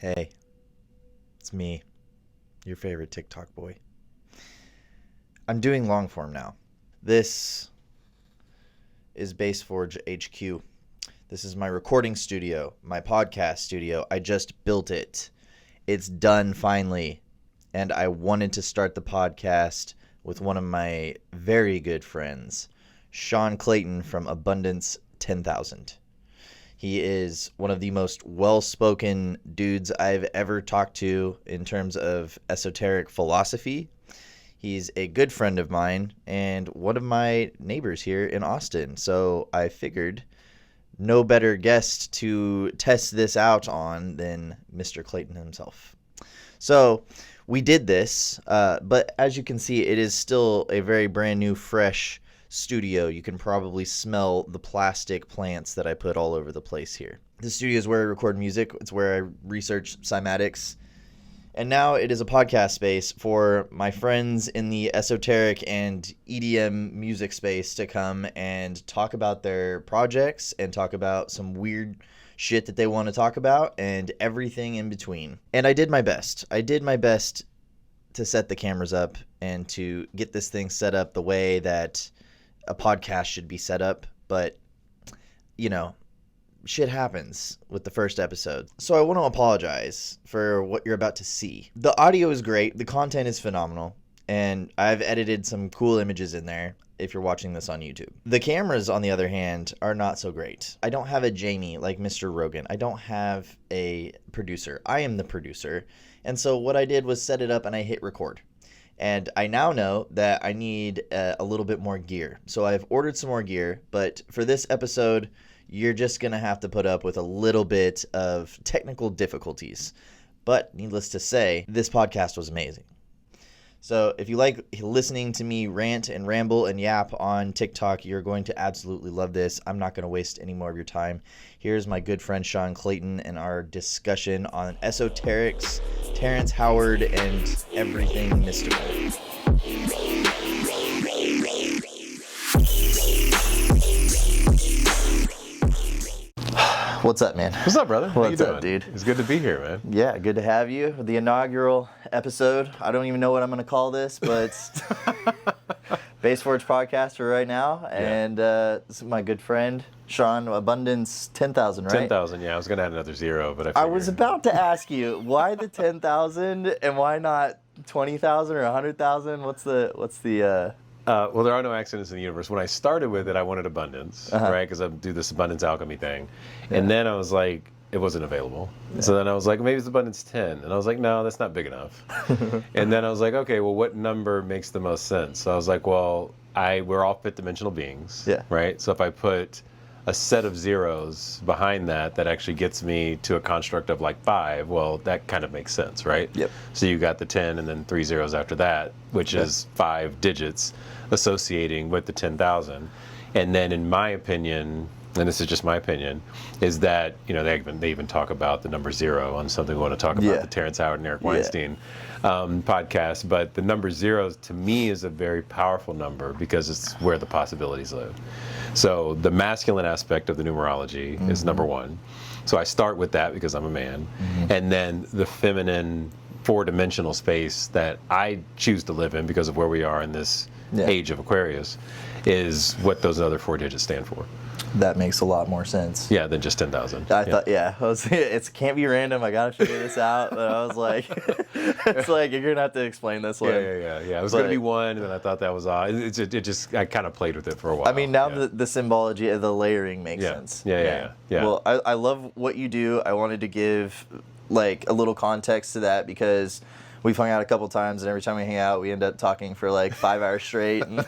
Hey, it's me, your favorite TikTok boy. I'm doing long form now. This is Bassforge HQ. This is my recording studio, my podcast studio. I just built it. It's done finally. And I wanted to start the podcast with one of my very good friends, Sean Clayton from Abundance 10,000. He is one of the most well-spoken dudes I've ever talked to in terms of esoteric philosophy. He's a good friend of mine and one of my neighbors here in Austin. So I figured no better guest to test this out on than Mr. Clayton himself. So we did this, but as you can see, it is still a very brand new, fresh studio. You can probably smell the plastic plants that I put all over the place here. The studio is where I record music. It's where I research Cymatics. And now it is a podcast space for my friends in the esoteric and EDM music space to come and talk about their projects and talk about some weird shit that they want to talk about and everything in between. And I did my best. I did my best to set the cameras up and to get this thing set up the way that a podcast should be set up, but you know, shit happens with the first episode. So I want to apologize for what you're about to see. The audio is great, the content is phenomenal, and I've edited some cool images in there if you're watching this on YouTube. The cameras, on the other hand, are not so great. I don't have a Jamie like Mr. Rogan. I don't have a producer. I am the producer. And so what I did was set it up and I hit record. And I now know that I need a little bit more gear. So I've ordered some more gear, but for this episode, you're just going to have to put up with a little bit of technical difficulties. But needless to say, this podcast was amazing. So if you like listening to me rant and ramble and yap on TikTok, you're going to absolutely love this. I'm not going to waste any more of your time. Here's my good friend Sean Clayton and our discussion on esoterics, Terrence Howard, and everything mystical. What's up, man? What's up, brother? What's up, dude? It's good to be here, man. Yeah, good to have you. The inaugural episode. I don't even know what I'm going to call this, but Bassforge podcast for right now. Yeah. And this is my good friend, Sean, Abundance 10,000, right? 10,000, yeah. I was going to add another zero, but I was about to ask you, why the 10,000 and why not 20,000 or 100,000? What's the well, there are no accidents in the universe. When I started with it, I wanted abundance, right? Because I do this abundance alchemy thing. Yeah. And then I was like, it wasn't available. Yeah. So then I was like, maybe it's abundance 10. And I was like, no, that's not big enough. And then I was like, okay, well, what number makes the most sense? So I was like, well, we're all fifth dimensional beings, right? So if I put a set of zeros behind that actually gets me to a construct of like 5, well, that kind of makes sense, right? Yep. So you got the 10 and then 3 zeros after that, which is 5 digits associating with the 10,000. And then in my opinion, and this is just my opinion, is that, you know, they even talk about the number 0 on something we want to talk about, the Terrence Howard and Eric Weinstein podcast. But the number 0 to me is a very powerful number because it's where the possibilities live. So the masculine aspect of the numerology is number 1. So I start with that because I'm a man. And then the feminine 4-dimensional space that I choose to live in because of where we are in this age of Aquarius is what those other 4 digits stand for. That makes a lot more sense. Yeah, than just 10,000. I thought, it can't be random. I gotta figure this out. But I was like, it's like you're gonna have to explain this one. Yeah. It was gonna be 1, and then I thought that was odd. I kind of played with it for a while. I mean, now the symbology of the layering makes sense. Yeah. Well, I love what you do. I wanted to give like a little context to that because we've hung out a couple times, and every time we hang out, we end up talking for like 5 hours straight. And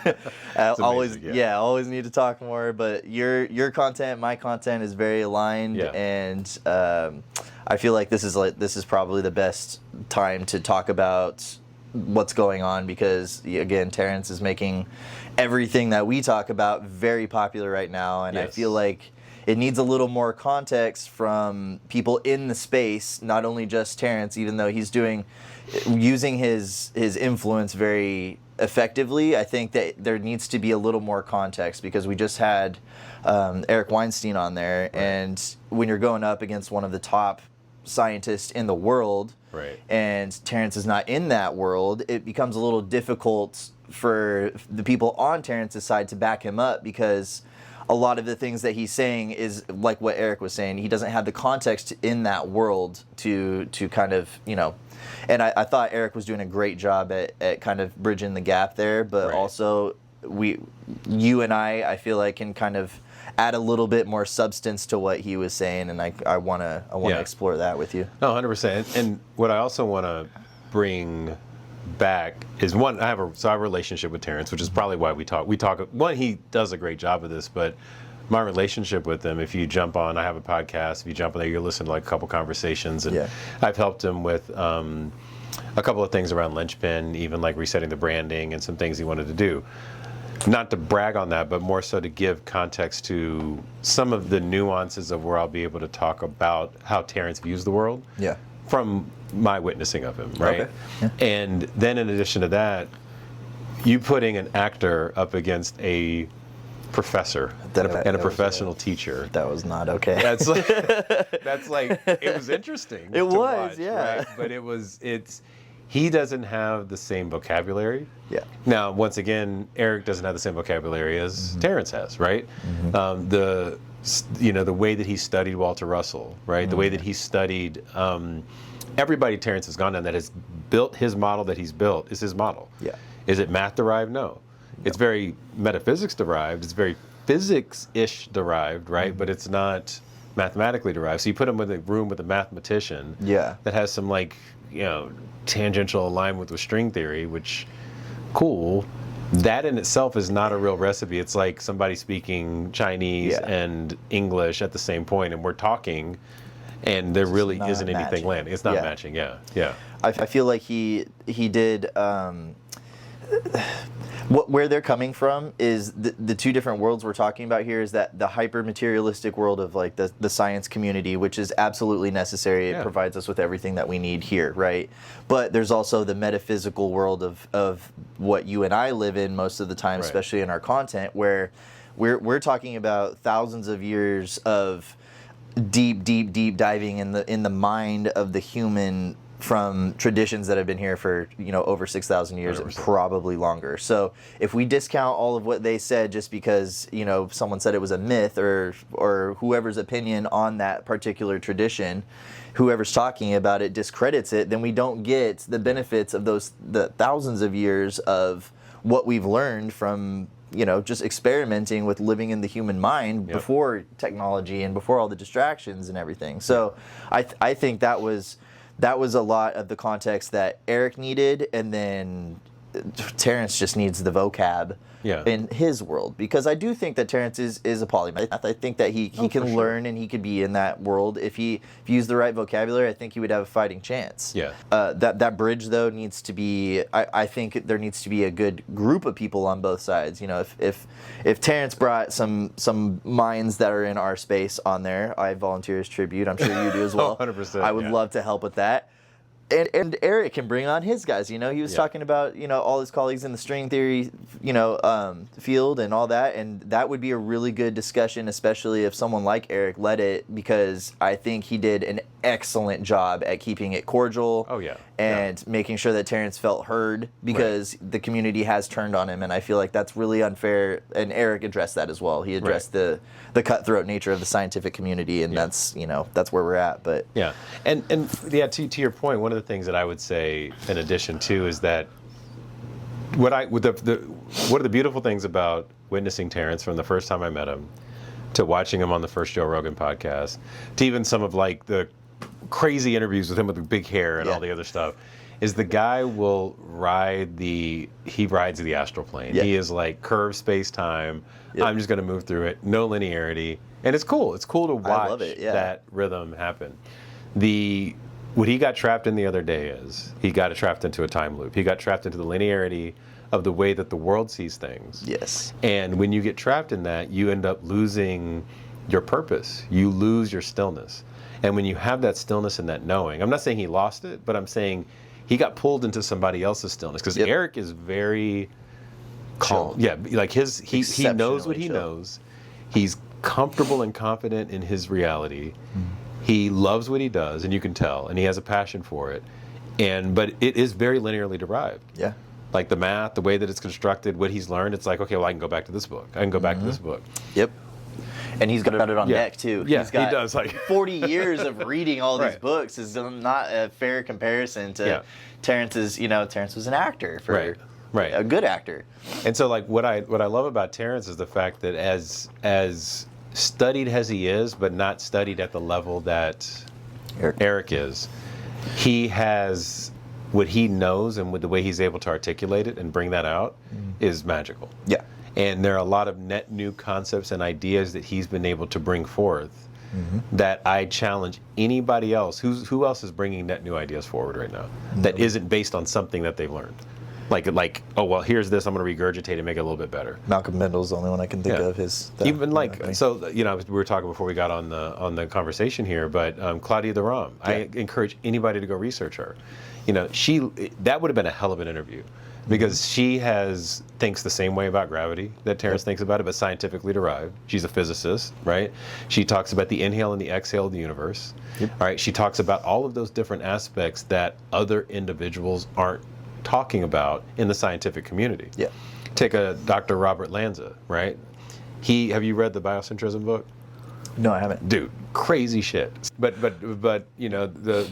always need to talk more. But your content, my content is very aligned, and I feel like this is probably the best time to talk about what's going on because again, Terence is making everything that we talk about very popular right now, and I feel like it needs a little more context from people in the space, not only just Terence, even though he's using his influence very effectively. I think that there needs to be a little more context because we just had Eric Weinstein on there, and when you're going up against one of the top scientist in the world, Right. and Terrence is not in that world, it becomes a little difficult for the people on Terrence's side to back him up, because a lot of the things that he's saying is like what Eric was saying. He doesn't have the context in that world to kind of, and I thought Eric was doing a great job at kind of bridging the gap there, but Right. also you and I feel like can kind of add a little bit more substance to what he was saying, and I want to Yeah. explore that with you. No, 100%. And what I also want to bring back is one, I have a relationship with Terrence, which is probably why we talk. One, he does a great job of this, but my relationship with him, if you jump on, I have a podcast, if you jump on there, you'll listen to like a couple conversations, and Yeah. I've helped him with a couple of things around Linchpin, even like resetting the branding and some things he wanted to do. Not to brag on that, but more so to give context to some of the nuances of where I'll be able to talk about how Terrence views the world. Yeah. From my witnessing of him, right? Okay. Yeah. And then in addition to that, you putting an actor up against a professor and a professional teacher. That was not okay. That's like, it was interesting. It to was, watch, yeah. Right? But he doesn't have the same vocabulary. Yeah. Now, once again, Eric doesn't have the same vocabulary as Terrence has, right? The way that he studied Walter Russell, right? The way that he studied everybody Terrence has gone down that has built his model that he's built is his model. Yeah. Is it math derived? No. It's very metaphysics derived. It's very physics-ish derived, right? But it's not mathematically derived. So you put him in a room with a mathematician that has some tangential alignment with string theory, which, cool. That in itself is not a real recipe. It's like somebody speaking Chinese and English at the same point, and we're talking, and there really isn't anything landing. It's not matching. Yeah. I feel like he did. Where they're coming from is the two different worlds we're talking about here is that the hyper materialistic world of like the science community, which is absolutely necessary. It provides us with everything that we need here, right? But there's also the metaphysical world of what you and I live in most of the time, especially in our content, where we're talking about thousands of years of deep diving in the mind of the human, from traditions that have been here for over 6,000 years 100%. And probably longer. So if we discount all of what they said just because someone said it was a myth or whoever's opinion on that particular tradition, whoever's talking about it discredits it, then we don't get the benefits of the thousands of years of what we've learned from just experimenting with living in the human mind before technology and before all the distractions and everything. So I think that was a lot of the context that Eric needed, and then Terrence just needs the vocab in his world, because I do think that Terrence is a polymath. I think that he can learn and he could be in that world if he used the right vocabulary. I think he would have a fighting chance. Yeah. That bridge though needs to be. I think there needs to be a good group of people on both sides. If Terrence brought some minds that are in our space on there, I volunteer as tribute. I'm sure you do as well. 100%. I would love to help with that. And Eric can bring on his guys. He was talking about all his colleagues in the string theory field and all that, and that would be a really good discussion, especially if someone like Eric led it, because I think he did an excellent job at keeping it cordial. And making sure that Terrence felt heard, because the community has turned on him, and I feel like that's really unfair. And Eric addressed that as well. He addressed the cutthroat nature of the scientific community, and that's where we're at. But to your point, one of the things that I would say in addition to is that one of the beautiful things about witnessing Terrence from the first time I met him to watching him on the first Joe Rogan podcast to even some of like the crazy interviews with him with the big hair and all the other stuff is the guy will rides the astral plane. He is like curved space-time. I'm just going to move through it. No linearity. And it's cool. It's cool to watch that rhythm happen. What he got trapped in the other day is he got trapped into a time loop. He got trapped into the linearity of the way that the world sees things. Yes. And when you get trapped in that, you end up losing your purpose. You lose your stillness. And when you have that stillness and that knowing, I'm not saying he lost it, but I'm saying he got pulled into somebody else's stillness, because Eric is very calm. Chill. Yeah, like he knows what he knows. He's comfortable and confident in his reality. He loves what he does, and you can tell, and he has a passion for it. But it is very linearly derived. Yeah. Like the math, the way that it's constructed, what he's learned, it's like, okay, well, I can go back to this book. I can go back to this book. Yep. And he's got it on deck too. Yeah, he's got he does. Like 40 years of reading all these Right. books is not a fair comparison to Terrence's. Terrence was an actor Right. a good actor. And so, like, what I love about Terrence is the fact that as studied as he is, but not studied at the level that Eric is, he has what he knows, and with the way he's able to articulate it and bring that out is magical. Yeah. And there are a lot of net new concepts and ideas that he's been able to bring forth that I challenge anybody else. Who else is bringing net new ideas forward right now that isn't based on something that they've learned? Like, oh, well, here's this, I'm going to regurgitate and make it a little bit better. Malcolm Mendel's the only one I can think of. Even like, so, we were talking before we got on the conversation here, but Claudia the Rom, I encourage anybody to go research her. That would have been a hell of an interview, because she thinks the same way about gravity that Terrence thinks about it, but scientifically derived. She's a physicist, right? She talks about the inhale and the exhale of the universe. All right, she talks about all of those different aspects that other individuals aren't talking about in the scientific community. Yeah. Take a Dr. Robert Lanza, right? Have you read the biocentrism book? No, I haven't. Dude, crazy shit. But the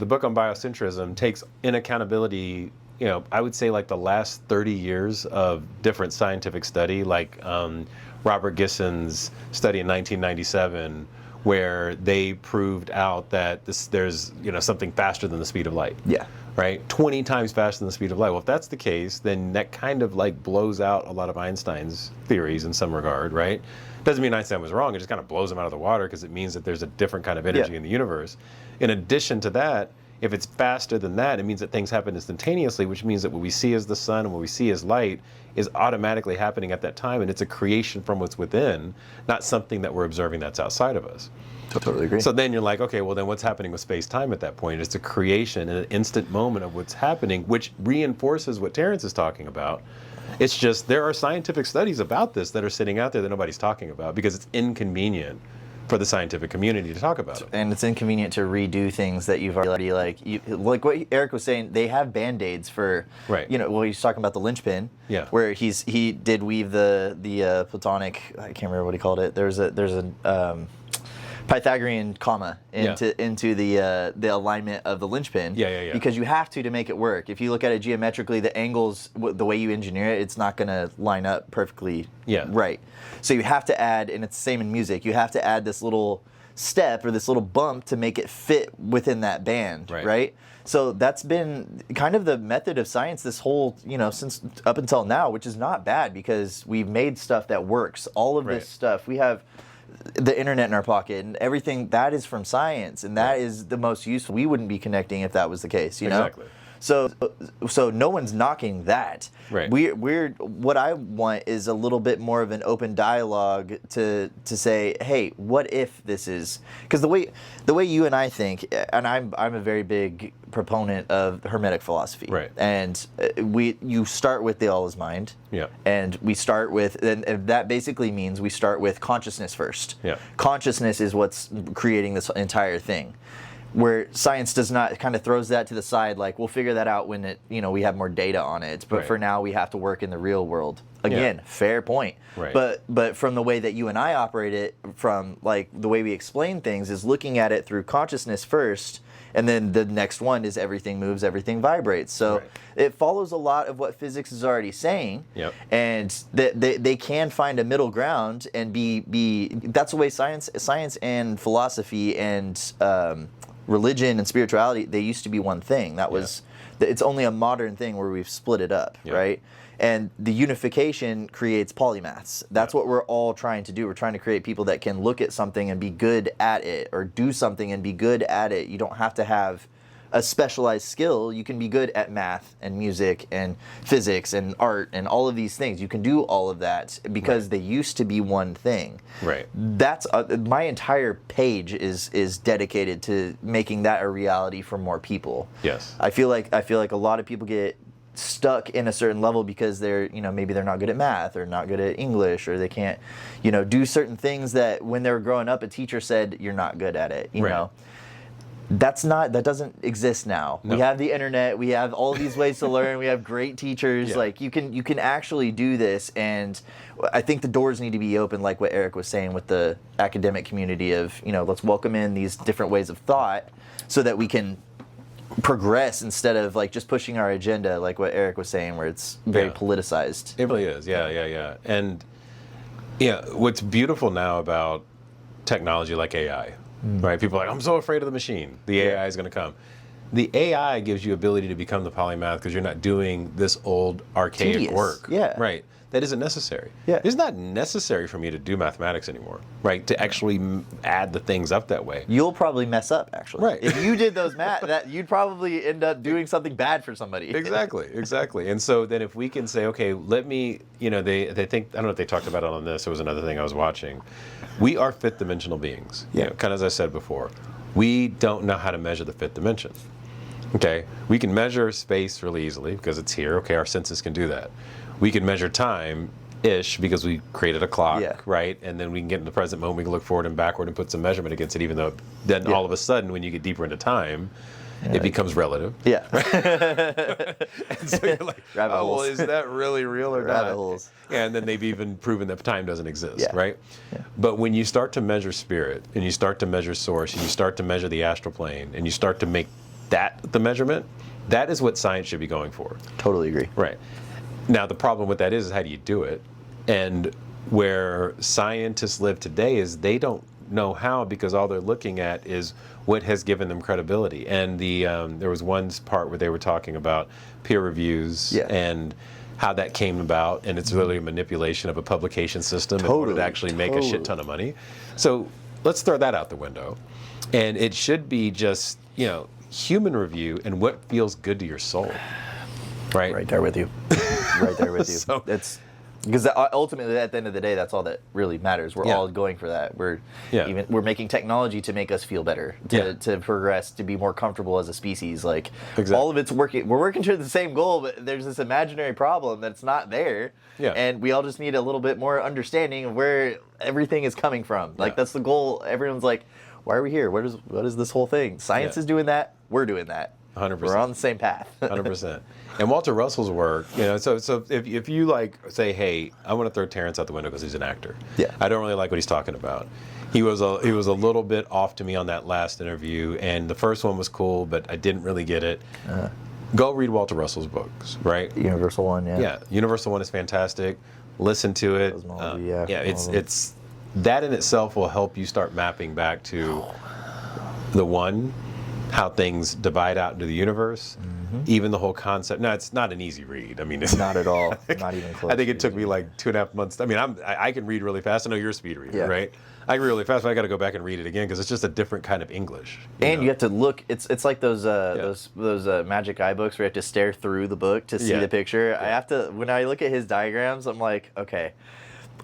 book on biocentrism takes in accountability, I would say like the last 30 years of different scientific study, like Robert Gisson's study in 1997, where they proved out that there's something faster than the speed of light. Yeah. Right? 20 times faster than the speed of light. Well, if that's the case, then that kind of like blows out a lot of Einstein's theories in some regard, right? Doesn't mean Einstein was wrong, it just kind of blows them out of the water, because it means that there's a different kind of energy in the universe. In addition to that, if it's faster than that, it means that things happen instantaneously, which means that what we see as the sun and what we see as light is automatically happening at that time, and it's a creation from what's within, not something that we're observing that's outside of us. Totally agree. So then you're like, okay, well then what's happening with space-time at that point? It's a creation in an instant moment of what's happening, which reinforces what Terrence is talking about. It's just there are scientific studies about this that are sitting out there that nobody's talking about, because it's inconvenient for the scientific community to talk about it. And it's inconvenient to redo things that you've already, like what Eric was saying, they have Band-Aids for, he's talking about the linchpin, where he did weave the Platonic, I can't remember what he called it, there's a Pythagorean comma into the alignment of the linchpin. Because you have to make it work. If you look at it geometrically, the angles, the way you engineer it, it's not going to line up perfectly right. So you have to add, and it's the same in music, you have to add this little step or this little bump to make it fit within that band, right? So that's been kind of the method of science this whole, since up until now, which is not bad, because we've made stuff that works. All of this stuff, we have the internet in our pocket, and everything that is from science, and that is the most useful. We wouldn't be connecting if that was the case, Exactly. So no one's knocking that. Right. We're what I want is a little bit more of an open dialogue to say, hey, what if this is, because the way you and I think, and I'm a very big proponent of Hermetic philosophy. Right. And you start with the all is mind. Yeah. And we start with, and that basically means we start with consciousness first. Yeah. Consciousness is what's creating this entire thing. Where science does not, kind of throws that to the side, like we'll figure that out when we have more data on it. But for now, we have to work in the real world. Again, fair point. Right. But from the way that you and I operate it, from like the way we explain things, is looking at it through consciousness first, and then the next one is everything moves, everything vibrates. So it follows a lot of what physics is already saying, and that they can find a middle ground and be. That's the way science and philosophy and religion and spirituality, they used to be one thing. That was, it's only a modern thing where we've split it up, right? And the unification creates polymaths. That's what we're all trying to do. We're trying to create people that can look at something and be good at it, or do something and be good at it. You don't have to have a specialized skill. You can be good at math and music and physics and art and all of these things. You can do all of that because they used to be one thing. Right. That's my entire page is dedicated to making that a reality for more people. Yes. I feel like a lot of people get stuck in a certain level because they're, maybe they're not good at math or not good at English, or they can't, do certain things that when they were growing up, a teacher said you're not good at it, you know. That doesn't exist now. No. We have the internet, we have all these ways to learn, we have great teachers. Yeah. Like you can actually do this, and I think the doors need to be open, like what Eric was saying with the academic community of, let's welcome in these different ways of thought so that we can progress instead of like just pushing our agenda, like what Eric was saying, where it's very politicized. It really is. Yeah. And what's beautiful now about technology like AI, right? People are like, I'm so afraid of the machine. The AI is going to come. The AI gives you ability to become the polymath because you're not doing this old archaic Tedious. work. Yeah. Right. That isn't necessary. Yeah. It's not necessary for me to do mathematics anymore, right? To actually add the things up that way. You'll probably mess up, actually. Right. If you did those math, you'd probably end up doing something bad for somebody. Exactly. And so then if we can say, okay, let me, they think, I don't know if they talked about it on this, it was another thing I was watching. We are fifth dimensional beings. Yeah. Kind of as I said before, we don't know how to measure the fifth dimension. Okay, we can measure space really easily because it's here. Okay, our senses can do that. We can measure time-ish because we created a clock, right? And then we can get in the present moment, we can look forward and backward and put some measurement against it, even though then all of a sudden, when you get deeper into time, it becomes relative. Yeah. And so you're like, Rabbit well, holes. is that really real or Rabbit not? holes. And then they've even proven that time doesn't exist, Yeah. right? Yeah. But when you start to measure spirit, and you start to measure source, and you start to measure the astral plane, and you start to make that the measurement, that is what science should be going for. Totally agree. Right. Now, the problem with that is how do you do it? And where scientists live today is they don't know how, because all they're looking at is what has given them credibility. And there was one part where they were talking about peer reviews and how that came about, and it's really a manipulation of a publication system in order to actually make a shit ton of money. So let's throw that out the window. And it should be just, human review and what feels good to your soul. Right there with you. Right there with you. So, it's because ultimately, at the end of the day, that's all that really matters. We're all going for that. We're making technology to make us feel better, to progress, to be more comfortable as a species. Like all of it's working. We're working toward the same goal, but there's this imaginary problem that's not there. Yeah. And we all just need a little bit more understanding of where everything is coming from. Like that's the goal. Everyone's like, why are we here? What is this whole thing? Science is doing that. We're doing that. 100%. We're on the same path. 100%. And Walter Russell's work, so if you like say, hey, I want to throw Terrence out the window because he's an actor. Yeah. I don't really like what he's talking about. He was a little bit off to me on that last interview, and the first one was cool, but I didn't really get it. Go read Walter Russell's books, right? Universal One, Yeah, Universal One is fantastic. Listen to it. It's that in itself will help you start mapping back to the one, how things divide out into the universe, even the whole concept. Now, it's not an easy read. I mean, it's not at all. Not even close. I think it took me like 2.5 months. I mean, I can read really fast. I know you're a speed reader, right? I can read really fast, but I got to go back and read it again because it's just a different kind of English. You have to look. It's like those magic eye books where you have to stare through the book to see the picture. I have to. When I look at his diagrams, I'm like, okay,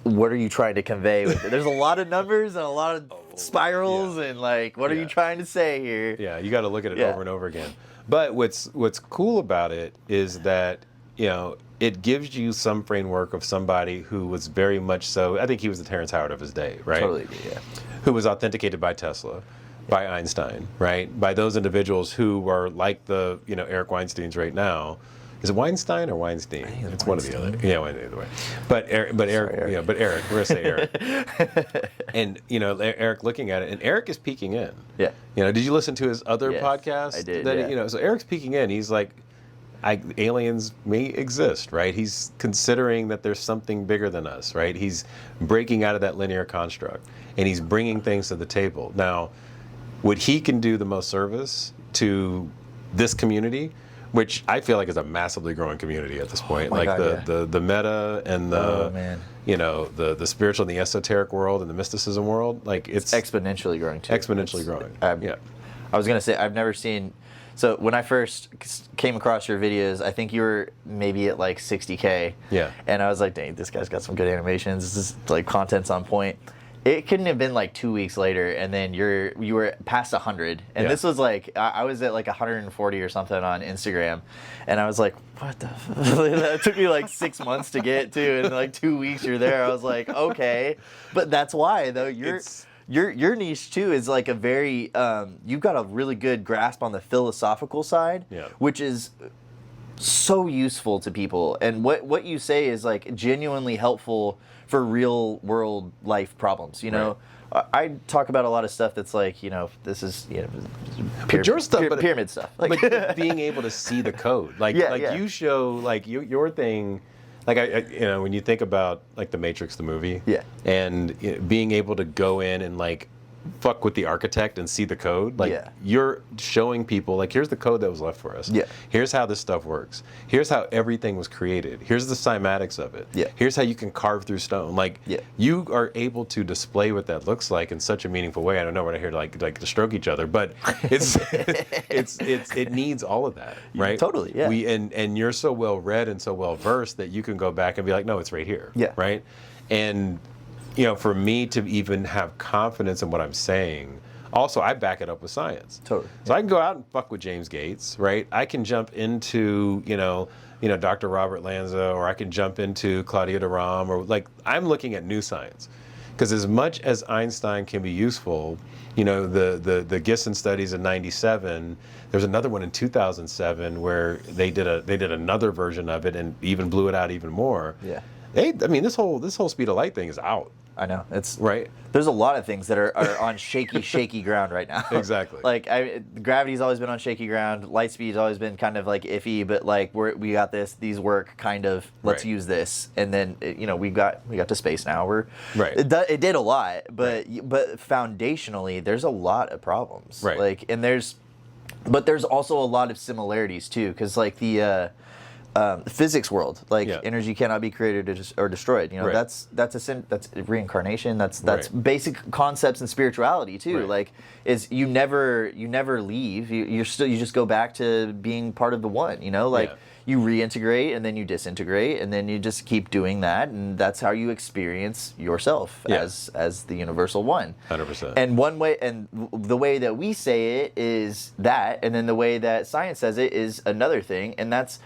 what are you trying to convey with it? There's a lot of numbers and a lot of spirals and like, what are you trying to say here? Yeah, you got to look at it over and over again. But what's cool about it is that, it gives you some framework of somebody who was very much so, I think he was the Terrence Howard of his day, right? Totally, Who was authenticated by Tesla, by Einstein, right? By those individuals who were like the, Eric Weinsteins right now. Is it Weinstein or Weinstein? It's one or the other. Yeah, either way. But Eric, Eric. We're gonna say Eric. And Eric looking at it, and Eric is peeking in. Yeah. Did you listen to his other podcast? I did. So Eric's peeking in. He's like, aliens may exist, right? He's considering that there's something bigger than us, right? He's breaking out of that linear construct, and he's bringing things to the table. Now, what he can do the most service to this community, which I feel like is a massively growing community at this point. The meta and the spiritual and the esoteric world and the mysticism world, like it's exponentially growing too. Exponentially growing. I was gonna say I've never seen. So when I first came across your videos, I think you were maybe at like 60K. Yeah. And I was like, dang, this guy's got some good animations. This is like content's on point. It couldn't have been like 2 weeks later, and then you were past 100, and this was like I was at like 140 or something on Instagram, and I was like, what the? That took me like 6 months to get to, and in like 2 weeks you're there. I was like, okay, but that's why though your niche too is like a very you've got a really good grasp on the philosophical side, which is so useful to people. And what you say is like genuinely helpful for real world life problems. You know, I talk about a lot of stuff that's like, this is pyramid stuff. Like, but being able to see the code, you show like your thing. Like when you think about like the Matrix, the movie, and being able to go in and like fuck with the architect and see the code, like you're showing people like, here's the code that was left for us. Here's how this stuff works. Here's how everything was created. Here's the cymatics of it. Here's how you can carve through stone. Like you are able to display what that looks like in such a meaningful way. I don't know, we're not here to like to stroke each other, but it's it needs all of that, right? Totally. Yeah. And you're so well read and so well versed that you can go back and be like, no, it's right here. Right. And for me to even have confidence in what I'm saying, also I back it up with science. Totally. So I can go out and fuck with James Gates, right? I can jump into, Dr. Robert Lanza, or I can jump into Claudia de Ram, or like I'm looking at new science. Because as much as Einstein can be useful, the Gisson studies in '97, there's another one in 2007 where they did another version of it and even blew it out even more. This whole speed of light thing is out. I know, it's right. There's a lot of things that are on shaky ground right now. Exactly. Like gravity's always been on shaky ground. Light speed's always been kind of like iffy, but like we got this. These work kind of. Let's use this, and then we got to space now. It did a lot, but foundationally there's a lot of problems. Right. Like but there's also a lot of similarities too, because like the physics world, like energy cannot be created or destroyed. That's reincarnation. That's basic concepts in spirituality too. Like, is you never leave. You just go back to being part of the one. You reintegrate and then you disintegrate and then you just keep doing that, and that's how you experience yourself as the universal one. 100%. And one way, and the way that we say it is that, and then the way that science says it is another thing, and that's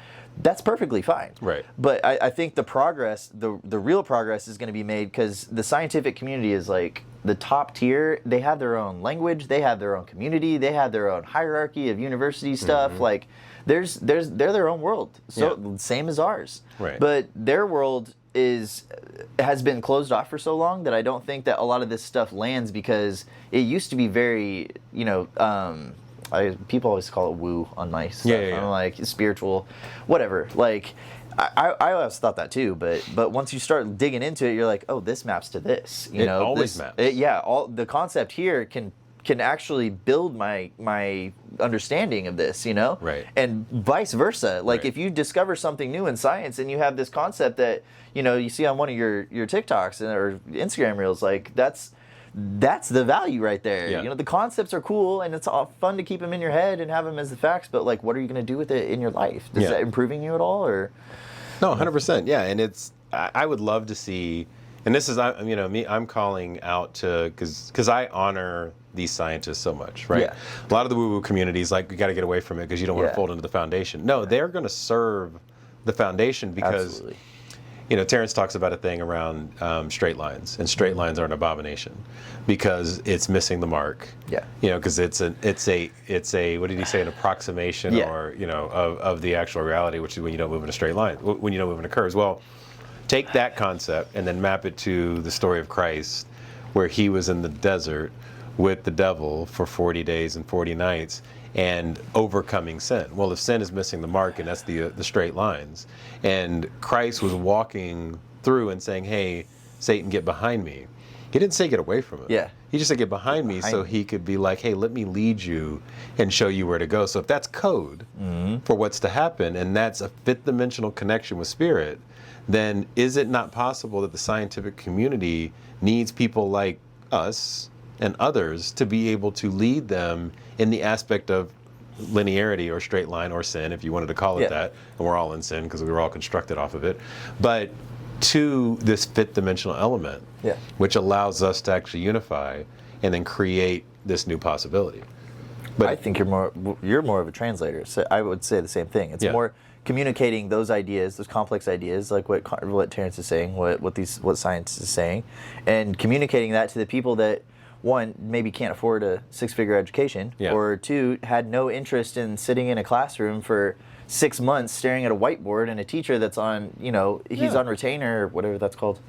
perfectly fine. Right. But I think the progress, the real progress is going to be made because the scientific community is like the top tier. They have their own language. They have their own community. They have their own hierarchy of university stuff. Like they're their own world. So same as ours. Right. But their world has been closed off for so long that I don't think that a lot of this stuff lands, because it used to be very, people always call it woo on my stuff. I'm like spiritual, whatever. Like I always thought that too, but once you start digging into it, you're like, oh, this maps to this. It always maps. All the concept here can actually build my understanding of this, Right. And vice versa. Like if you discover something new in science and you have this concept that you see on one of your TikToks or Instagram reels, like that's the value right there. The concepts are cool and it's all fun to keep them in your head and have them as the facts, but like, what are you going to do with it in your life? Is that improving you at all, or? No, 100%. Yeah. And I would love to see, and this is, I'm calling out to, because I honor these scientists so much, right? A lot of the woo-woo communities, like, you got to get away from it because you don't want to fold into the foundation. No, they're going to serve the foundation because, Terrence talks about a thing around straight lines, and straight lines are an abomination because it's missing the mark. Because it's a what did he say, an approximation or of the actual reality, which is when you don't move in a straight line, when you don't move in a curve. Well, take that concept and then map it to the story of Christ, where he was in the desert with the devil for 40 days and 40 nights and overcoming sin. Well, if sin is missing the mark, and that's the straight lines, and Christ was walking through and saying, hey, Satan, get behind me. He didn't say get away from it. He just said get behind me, so he could be like, hey, let me lead you and show you where to go. So if that's code for what's to happen, and that's a fifth dimensional connection with spirit, then is it not possible that the scientific community needs people like us and others to be able to lead them in the aspect of linearity or straight line or sin, if you wanted to call it that, and we're all in sin because we were all constructed off of it, but to this fifth dimensional element, which allows us to actually unify and then create this new possibility. But I think you're more of a translator. So I would say the same thing. It's more communicating those ideas, those complex ideas, like what Terence is saying, what science is saying, and communicating that to the people that one, maybe can't afford a 6-figure education, or two, had no interest in sitting in a classroom for 6 months staring at a whiteboard and a teacher that's on, he's on retainer or whatever that's called.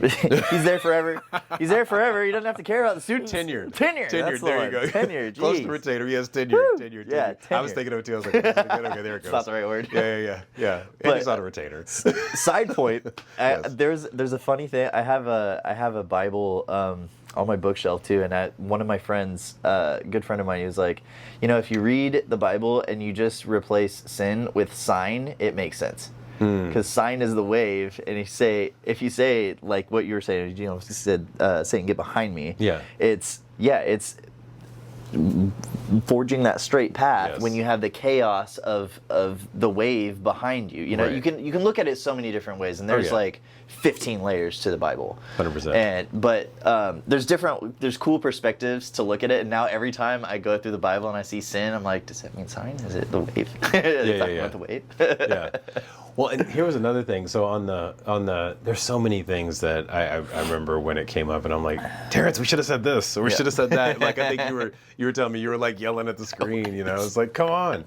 He's there forever. He's there forever. He doesn't have to care about the students. Tenure. Tenure. That's the there one. you go. Tenure. Close to retainer. He has tenure. Woo. Tenure. Yeah, I was thinking of it too. I was like, okay, there it goes. It's not the right word. Yeah. And But- he's not a retainer. Side point. Yes. There's a funny thing. I have a Bible on my bookshelf too, and one of my friends, a good friend of mine, he was like, if you read the Bible and you just replace sin with sign, it makes sense. Because sign is the wave, and if you say like what you were saying, you said Satan, get behind me. Yeah. It's forging that straight path when you have the chaos of the wave behind you. Right. You can look at it so many different ways, and there's like 15 layers to the Bible. 100%. But there's cool perspectives to look at it, and now every time I go through the Bible and I see sin, I'm like, does that mean sign? Is it the wave? About the wave? Yeah. Well, and here was another thing. So on the there's so many things that I remember when it came up, and I'm like, Terrence, we should have said this, or we should have said that. Like, I think you were telling me, you were like yelling at the screen, It's like, come on.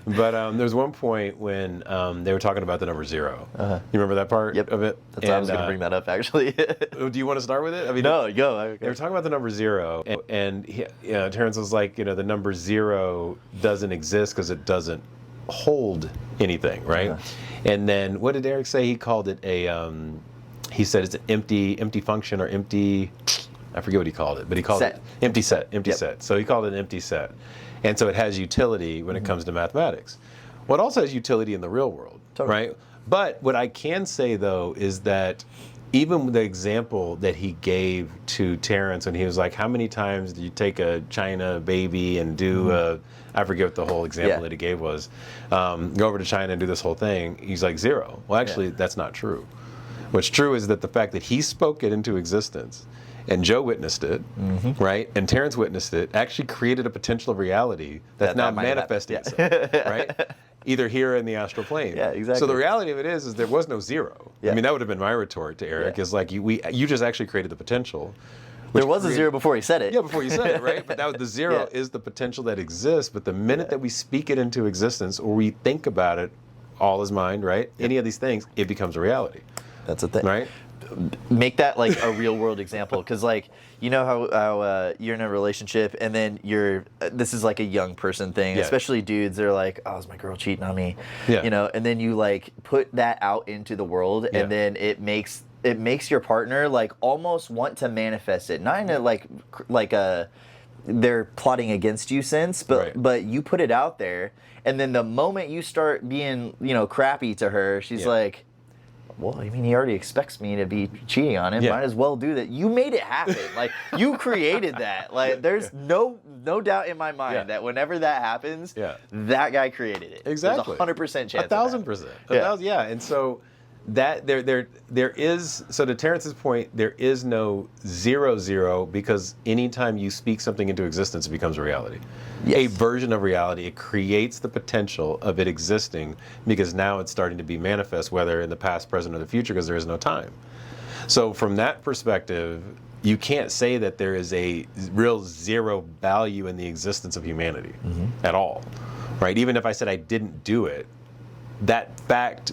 But there's one point when they were talking about the number 0. You remember that part of it? That's why I was going to bring that up, actually. Do you want to start with it? I mean, no, go. They were talking about the number 0, and Terrence was like, the number 0 doesn't exist because it doesn't hold anything, right? And then what did Eric say? He called it he said it's an empty function or empty, I forget what he called it, but he called it empty set. So he called it an empty set. And so it has utility when it comes to mathematics. Well, it also has utility in the real world, right? But what I can say, though, is that even with the example that he gave to Terrence when he was like, how many times do you take a China baby and do I forget what the whole example that he gave was, go over to China and do this whole thing. He's like 0. Well, actually, that's not true. What's true is that the fact that he spoke it into existence and Joe witnessed it, right? And Terrence witnessed it, actually created a potential of reality that's now manifesting itself, right? Either here or in the astral plane. Yeah, exactly. So the reality of it is there was no 0. I mean, that would have been my retort to Eric, is like, you just actually created the potential. There was a 0 before he said it. Yeah, before you said it, right? But that was the 0 is the potential that exists. But the minute that we speak it into existence, or we think about it, all is mind, right? Any of these things, it becomes a reality. That's the thing. Right? Make that like a real world example, because like how you're in a relationship and then this is like a young person thing, especially dudes. They're like, oh, is my girl cheating on me? And then you like put that out into the world, and then it makes your partner like almost want to manifest it, not in a like a they're plotting against you sense, but you put it out there, and then the moment you start being crappy to her, she's like, well, I mean, he already expects me to be cheating on him. Might as well do that. You made it happen. Like, you created that. Like, there's no doubt in my mind that whenever that happens, that guy created it. Exactly. There's 100% chance. 1,000%. Yeah. And so that there is, so to Terrence's point, there is no 0 because anytime you speak something into existence, it becomes a reality. A version of reality. It creates the potential of it existing because now it's starting to be manifest, whether in the past, present, or the future, because there is no time. So from that perspective, you can't say that there is a real 0 value in the existence of humanity at all, right? Even if I said I didn't do it, that fact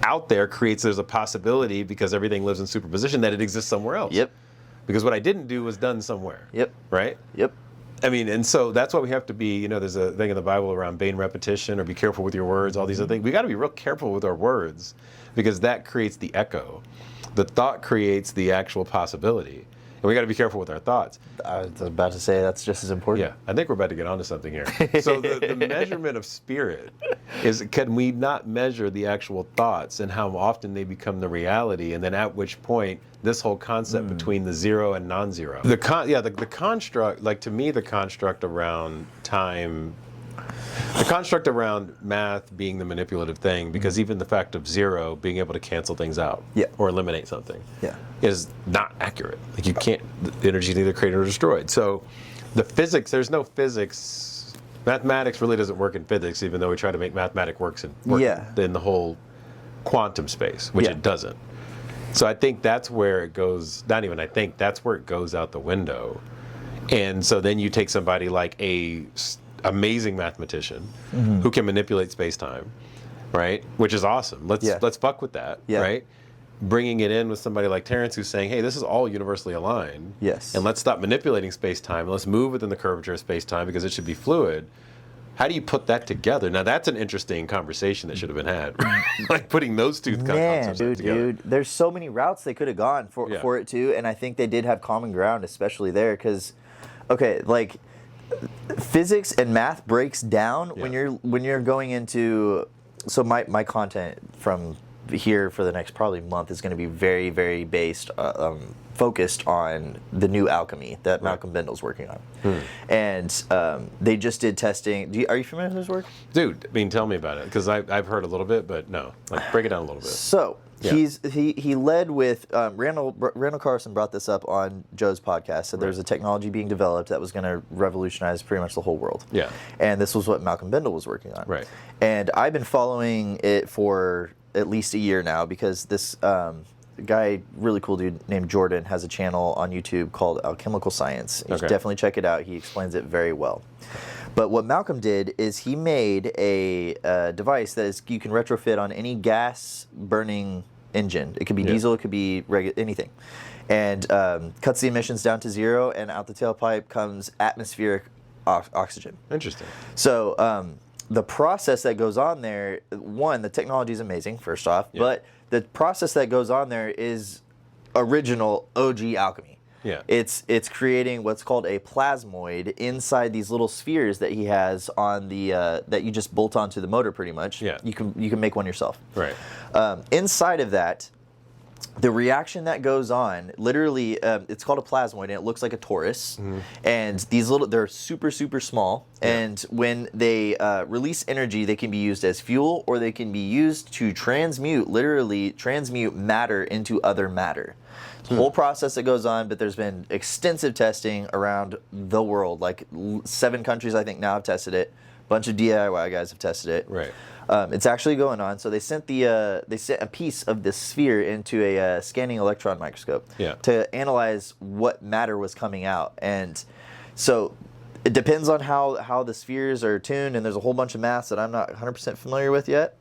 out there there's a possibility, because everything lives in superposition, that it exists somewhere else. Because what I didn't do was done somewhere. Right? I mean, and so that's why we have to be, there's a thing in the Bible around vain repetition, or be careful with your words, all these other things. We got to be real careful with our words, because that creates the echo. The thought creates the actual possibility. And we got to be careful with our thoughts. I was about to say that's just as important. Yeah, I think we're about to get onto something here. So the measurement of spirit is, can we not measure the actual thoughts and how often they become the reality, and then at which point this whole concept between the 0 and non-zero. The construct, like, to me, the construct around time, the construct around math being the manipulative thing, because even the fact of 0 being able to cancel things out or eliminate something is not accurate. Like, you can't, the energy is either created or destroyed. So the physics, there's no physics. Mathematics really doesn't work in physics, even though we try to make mathematics work in the whole quantum space, which it doesn't. So I think that's where it goes, not even I think, that's where it goes out the window. And so then you take somebody like amazing mathematician who can manipulate space-time, right? Which is awesome. Let's fuck with that, right? Bringing it in with somebody like Terence who's saying, hey, this is all universally aligned. Yes. And let's stop manipulating space-time. Let's move within the curvature of space-time because it should be fluid. How do you put that together? Now, that's an interesting conversation that should have been had. Like putting those two concepts together. Dude, there's so many routes they could have gone for it too. And I think they did have common ground, especially there. Because, okay, like, physics and math breaks down when you're going into... So my content from here for the next probably month is going to be very, very based, focused on the new Alchemy that Malcolm Bendel's working on. And they just did testing. Are you familiar with his work? Dude, I mean, tell me about it, because I've heard a little bit, but no. Like, break it down a little bit. So, he led with, Randall Carlson brought this up on Joe's podcast, that there's a technology being developed that was going to revolutionize pretty much the whole world. Yeah. And this was what Malcolm Bendel was working on. Right. And I've been following it for at least a year now, because this guy, really cool dude named Jordan, has a channel on YouTube called Alchemical Science. You should definitely check it out. He explains it very well. But what Malcolm did is he made a device that you can retrofit on any gas burning engine. It could be diesel, it could be anything. And cuts the emissions down to 0, and out the tailpipe comes atmospheric oxygen. Interesting. So the process that goes on there, one, the technology is amazing, first off, but the process that goes on there is original OG alchemy. Yeah. It's creating what's called a plasmoid inside these little spheres that he has on the that you just bolt onto the motor pretty much. Yeah. You can make one yourself. Right. Inside of that, the reaction that goes on, literally, it's called a plasmoid, and it looks like a torus. And these they're super, super small. And when they release energy, they can be used as fuel, or they can be used to literally transmute matter into other matter. It's a whole process that goes on, but there's been extensive testing around the world. Like 7 countries, I think, now have tested it. A bunch of DIY guys have tested it. Right. It's actually going on. So they sent a piece of this sphere into a scanning electron microscope to analyze what matter was coming out. And so it depends on how the spheres are tuned, and there's a whole bunch of maths that I'm not 100% familiar with yet.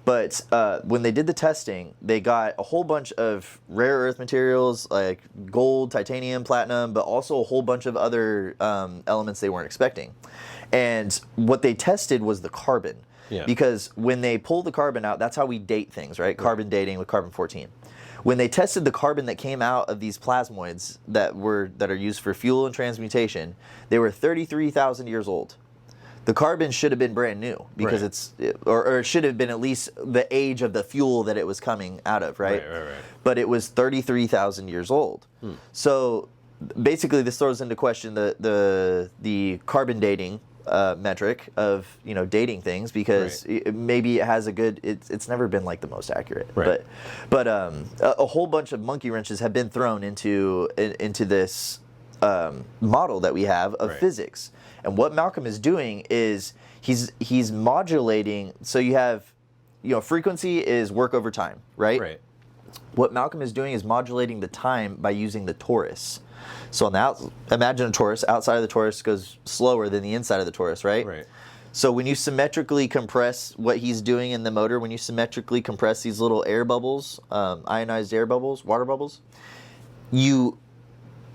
But when they did the testing, they got a whole bunch of rare earth materials like gold, titanium, platinum, but also a whole bunch of other elements they weren't expecting. And what they tested was the carbon. Yeah. Because when they pull the carbon out, that's how we date things, right? Carbon dating with carbon-14. When they tested the carbon that came out of these plasmoids that are used for fuel and transmutation, they were 33,000 years old. The carbon should have been brand new, because or it should have been at least the age of the fuel that it was coming out of, right? Right. But it was 33,000 years old. So basically, this throws into question the carbon dating metric of dating things, because maybe it has it's never been like the most accurate, but a whole bunch of monkey wrenches have been thrown into this model that we have of physics. And what Malcolm is doing is he's modulating. So you have frequency is work over time, right? What Malcolm is doing is modulating the time by using the torus. So now, imagine a torus. Outside of the torus goes slower than the inside of the torus, right? Right. So when you symmetrically compress what he's doing in the motor, when you symmetrically compress these little air bubbles, ionized air bubbles, water bubbles, you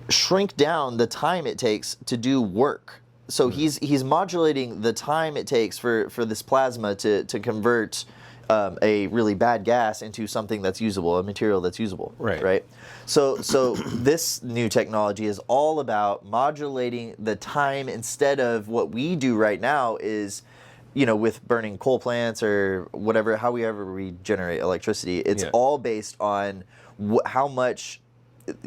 shrink down the time it takes to do work. So he's modulating the time it takes for this plasma to convert a really bad gas into something that's usable, a material that's usable. Right. So this new technology is all about modulating the time, instead of what we do right now is, with burning coal plants or whatever, however we generate electricity. It's all based on how much.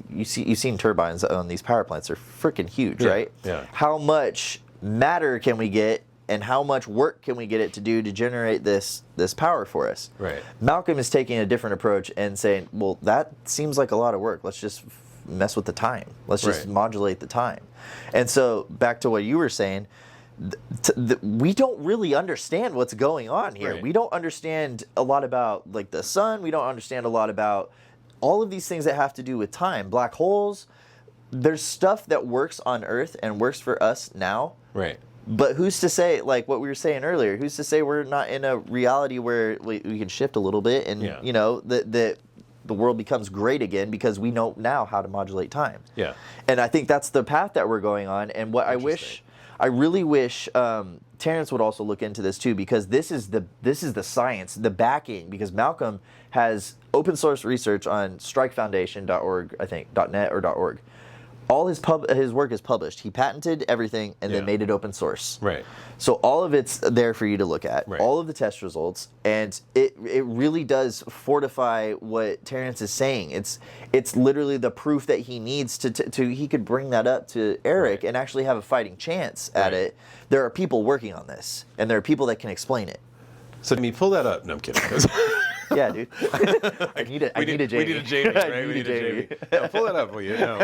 You've seen turbines on these power plants. They're freaking huge, right? Yeah. How much matter can we get, and how much work can we get it to do to generate this power for us? Right. Malcolm is taking a different approach and saying, well, that seems like a lot of work. Let's just mess with the time. Let's just modulate the time. And so back to what you were saying, we don't really understand what's going on here. Right. We don't understand a lot about like the sun. We don't understand a lot about all of these things that have to do with time, black holes, there's stuff that works on Earth and works for us now. Right. But who's to say, like what we were saying earlier, who's to say we're not in a reality where we can shift a little bit and, you know, that the world becomes great again because we know now how to modulate time. Yeah. And I think that's the path that we're going on. And what I really wish Terrence would also look into this too, because this is the science, the backing, because Malcolm has open source research on strikefoundation.org, I think, .net or .org. All his work is published. He patented everything and then made it open source. Right. So all of it's there for you to look at. Right. All of the test results, and it really does fortify what Terrence is saying. It's literally the proof that he needs to he could bring that up to Eric and actually have a fighting chance at it. There are people working on this, and there are people that can explain it. So let me pull that up. No, I'm kidding. Yeah, dude. I need a Jamie. We need a Jamie, right? We need a Jamie. No, pull that up, will you? No.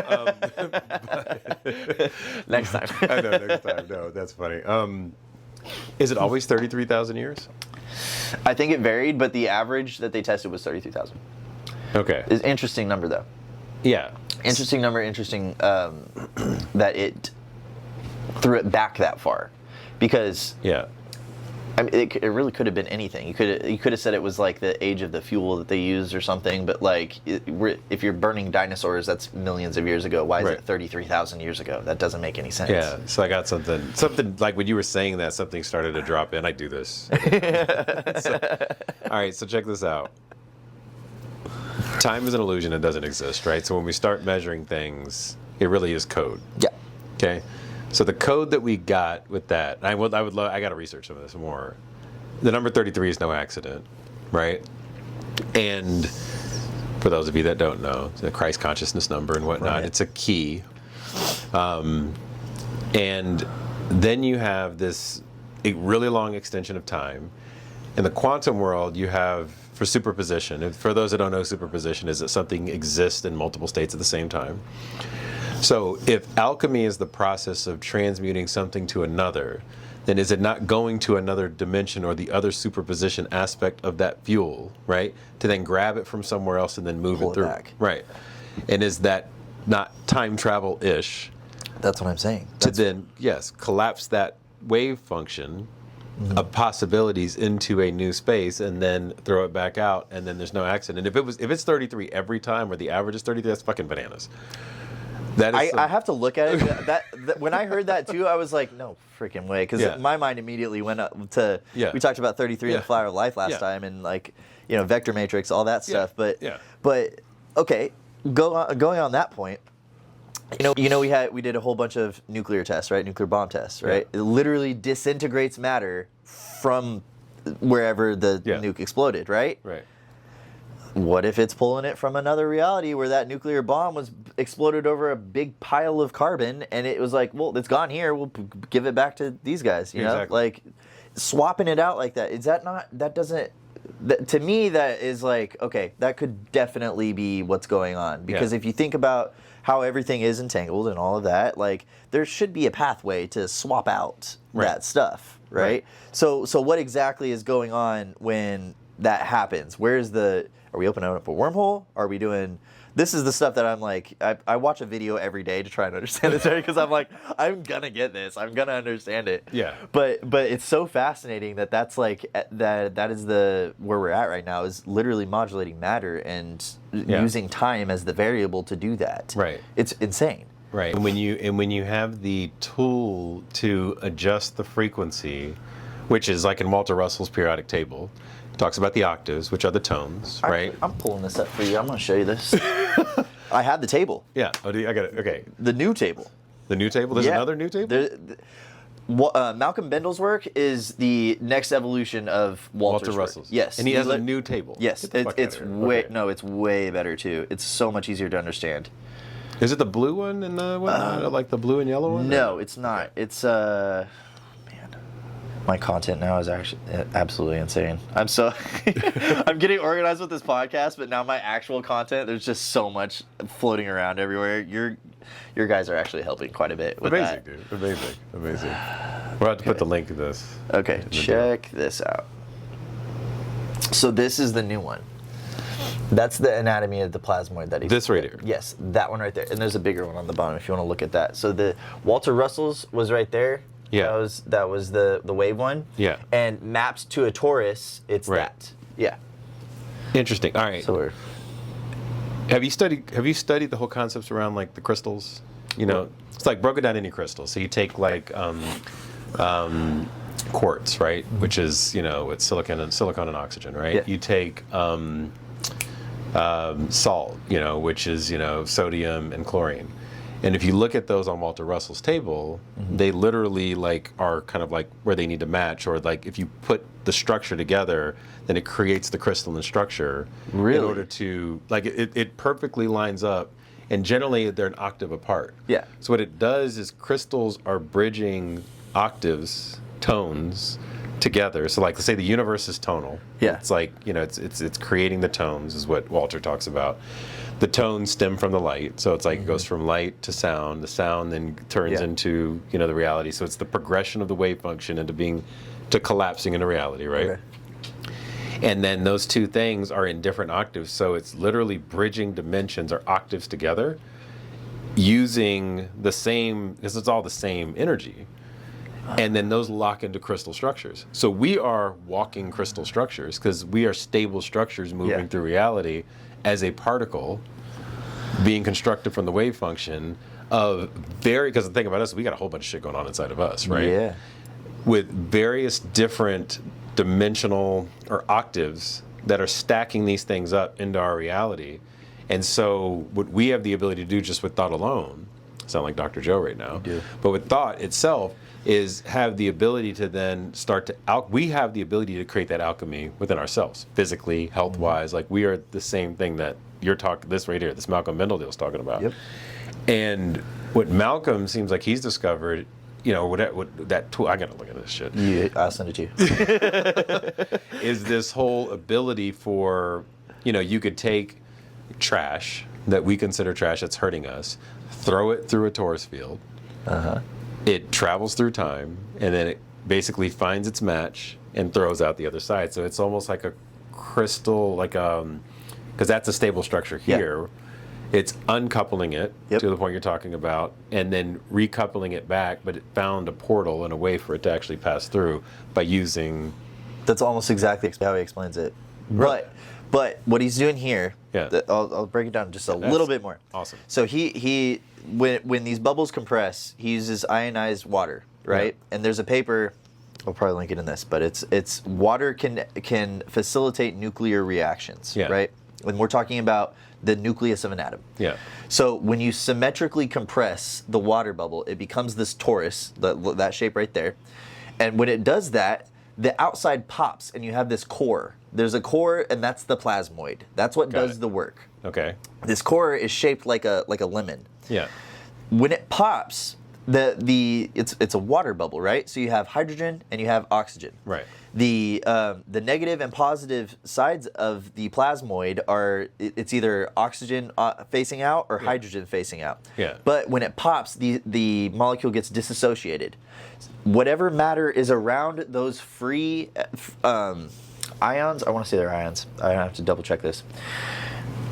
Next time. I know, next time. No, that's funny. Is it always 33,000 years? I think it varied, but the average that they tested was 33,000. Okay. It's an interesting number, though. Yeah. Interesting number, interesting that it threw it back that far. Because... Yeah. I mean, it really could have been anything. You could have said it was like the age of the fuel that they used or something. But like, if you're burning dinosaurs, that's millions of years ago. Why is it 33,000 years ago? That doesn't make any sense. Yeah. So I got something like when you were saying that, something started to drop in. I do this. All right. So check this out. Time is an illusion. It doesn't exist, right? So when we start measuring things, it really is code. Yeah. Okay. So the code that we got with that, I got to research some of this more. The number 33 is no accident, right? And for those of you that don't know, the Christ consciousness number and whatnot, it's a key. And then you have a really long extension of time. In the quantum world, you have for superposition. And for those that don't know, superposition is that something exists in multiple states at the same time. So if alchemy is the process of transmuting something to another, then is it not going to another dimension or the other superposition aspect of that fuel, right? To then grab it from somewhere else and then move it through. Back. Right. And is that not time travel-ish? That's what I'm saying. Then, yes, collapse that wave function of possibilities into a new space and then throw it back out, and then there's no accident. If it's 33 every time, or the average is 33, that's fucking bananas. I have to look at it. That when I heard that too, I was like, no freaking way, because my mind immediately went up to. Yeah. We talked about 33 in the Flower of Life last time, and like, you know, vector matrix, all that stuff. But okay, going on that point. You know, we did a whole bunch of nuclear tests, right? Nuclear bomb tests, right? It literally disintegrates matter from wherever the nuke exploded, right? Right. What if it's pulling it from another reality where that nuclear bomb was exploded over a big pile of carbon, and it was like, well, it's gone here, we'll give it back to these guys, you know? Like, swapping it out like that, is that not, that doesn't, to me, that is like, okay, that could definitely be what's going on. Because if you think about how everything is entangled and all of that, like, there should be a pathway to swap out that stuff, right? So what exactly is going on when that happens? Are we opening up a wormhole? Are we doing... This is the stuff that I'm like... I watch a video every day to try and understand this area, because I'm like, I'm going to get this. I'm going to understand it. Yeah. But it's so fascinating that's like... That is where we're at right now, is literally modulating matter and using time as the variable to do that. Right. It's insane. Right. And when you have the tool to adjust the frequency, which is like in Walter Russell's periodic table... Talks about the octaves, which are the tones, right? I'm pulling this up for you. I'm going to show you this. I have the table. Yeah. Oh, I got it. Okay. The new table. The new table? There's another new table? Malcolm Bendel's work is the next evolution of Walter Russell's. Yes. And he has a new table. Yes. It's way better too. It's so much easier to understand. Is it the blue one and the one? Like the blue and yellow one? No, it's not. Okay. It's my content now is actually absolutely insane. I'm getting organized with this podcast, but now my actual content, there's just so much floating around everywhere. Your guys are actually helping quite a bit with that. Amazing, dude. Amazing. We'll have to put the link to this. Okay, check this out. So this is the new one. That's the anatomy of the plasmoid that he. This right here. Yes, that one right there. And there's a bigger one on the bottom if you want to look at that. So the Walter Russell's was right there. Yeah. That was the wave one. Yeah. And mapped to a torus, it's that. Yeah. Interesting. All right. So we're. Have you studied the whole concepts around like the crystals? You know, it's like broken down any crystal. So you take like quartz, right? Which is, you know, it's silicon and oxygen, right? Yeah. You take salt, you know, which is, you know, sodium and chlorine. And if you look at those on Walter Russell's table, they literally like are kind of like where they need to match, or like if you put the structure together, then it creates the crystalline structure. Really? In order to, like, it perfectly lines up, and generally they're an octave apart. Yeah. So what it does is crystals are bridging octaves, tones together. So like, let's say the universe is tonal. Yeah. It's like, you know, it's creating the tones is what Walter talks about. The tones stem from the light. So it's like it goes from light to sound. The sound then turns into, you know, the reality. So it's the progression of the wave function to collapsing into reality, right? Okay. And then those two things are in different octaves. So it's literally bridging dimensions or octaves together using the same, because it's all the same energy. And then those lock into crystal structures. So we are walking crystal structures because we are stable structures moving through reality as a particle being constructed from the wave function of because the thing about us, we got a whole bunch of shit going on inside of us, right? Yeah. With various different dimensional or octaves that are stacking these things up into our reality. And so what we have the ability to do just with thought alone, sound like Dr. Joe right now, but with thought itself, is have the ability to then start to we have the ability to create that alchemy within ourselves, physically, health-wise. Like we are the same thing that you're talking, this right here, this Malcolm Mendel is talking about. Yep. And what Malcolm seems like he's discovered, you know, what that tool, I gotta look at this shit. Yeah, I'll send it to you. Is this whole ability for, you know, you could take trash that we consider trash that's hurting us, throw it through a torus field. It travels through time, and then it basically finds its match and throws out the other side. So it's almost like a crystal, like because that's a stable structure here. It's uncoupling it to the point you're talking about, and then recoupling it back, but it found a portal and a way for it to actually pass through by using... That's almost exactly how he explains it. Right. But what he's doing here, Yeah. I'll break it down just a little bit more. Awesome. So he when these bubbles compress, he uses ionized water, right? Yeah. And there's a paper, I'll probably link it in this, but it's water can facilitate nuclear reactions, right? When we're talking about the nucleus of an atom. Yeah. So when you symmetrically compress the water bubble, it becomes this torus, that shape right there. And when it does that, the outside pops and you have this core. There's a core, and that's the plasmoid. That's what does the work. Okay. This core is shaped like a lemon. Yeah. When it pops, it's a water bubble, right? So you have hydrogen and you have oxygen. Right. The negative and positive sides of the plasmoid are it's either oxygen facing out or hydrogen facing out. Yeah. But when it pops, the molecule gets disassociated. Whatever matter is around those free ions, I want to say they're ions. I have to double check this.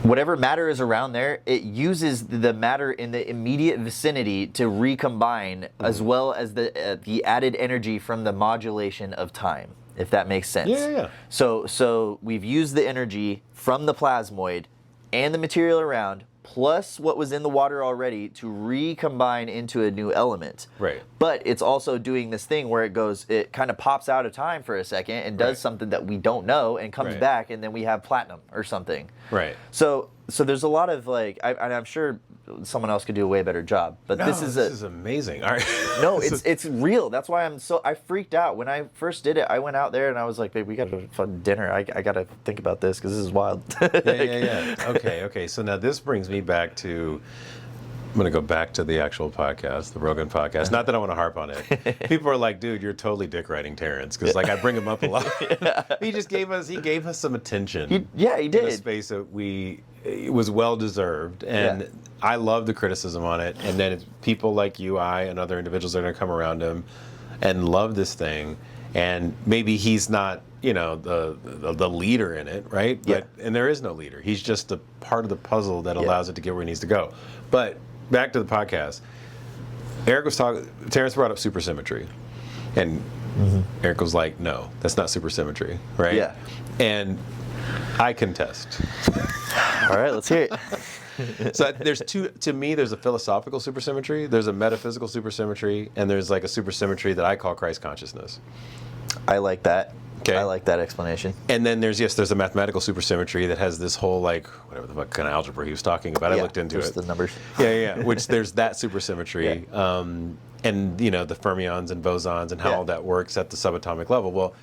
Whatever matter is around there, it uses the matter in the immediate vicinity to recombine, as well as the added energy from the modulation of time, if that makes sense. Yeah. So we've used the energy from the plasmoid and the material around, plus what was in the water already, to recombine into a new element. Right. But it's also doing this thing where it kind of pops out of time for a second and does something that we don't know and comes back, and then we have platinum or something. Right. So there's a lot of I'm sure someone else could do a way better job, but this is amazing. All right. No, it's real. That's why I freaked out when I first did it. I went out there and I was like, babe, we got a fun dinner. I got to think about this because this is wild. Yeah. Okay. So now this brings me back to, I'm going to go back to the actual podcast, the Rogan podcast. Not that I want to harp on it. People are like, dude, you're totally dick riding Terrence, because I bring him up a lot. He gave us some attention. He did. In a space that it was well deserved, and I love the criticism on it. And then it's people like you, and other individuals that are going to come around him and love this thing. And maybe he's not you know, the leader in it, right? But, and there is no leader. He's just a part of the puzzle that allows it to get where it needs to go. But back to the podcast. Eric was talking, Terrence brought up supersymmetry. And Eric was like, no, that's not supersymmetry, right? Yeah. And I contest. All right, let's hear it. So there's to me, there's a philosophical supersymmetry, there's a metaphysical supersymmetry, and there's like a supersymmetry that I call Christ consciousness. I like that. Okay. I like that explanation. And then there's a mathematical supersymmetry that has this whole like whatever the fuck kind of algebra he was talking about. I looked into it. The numbers. Yeah. Which there's that supersymmetry, and you know the fermions and bosons and how all that works at the subatomic level. Well,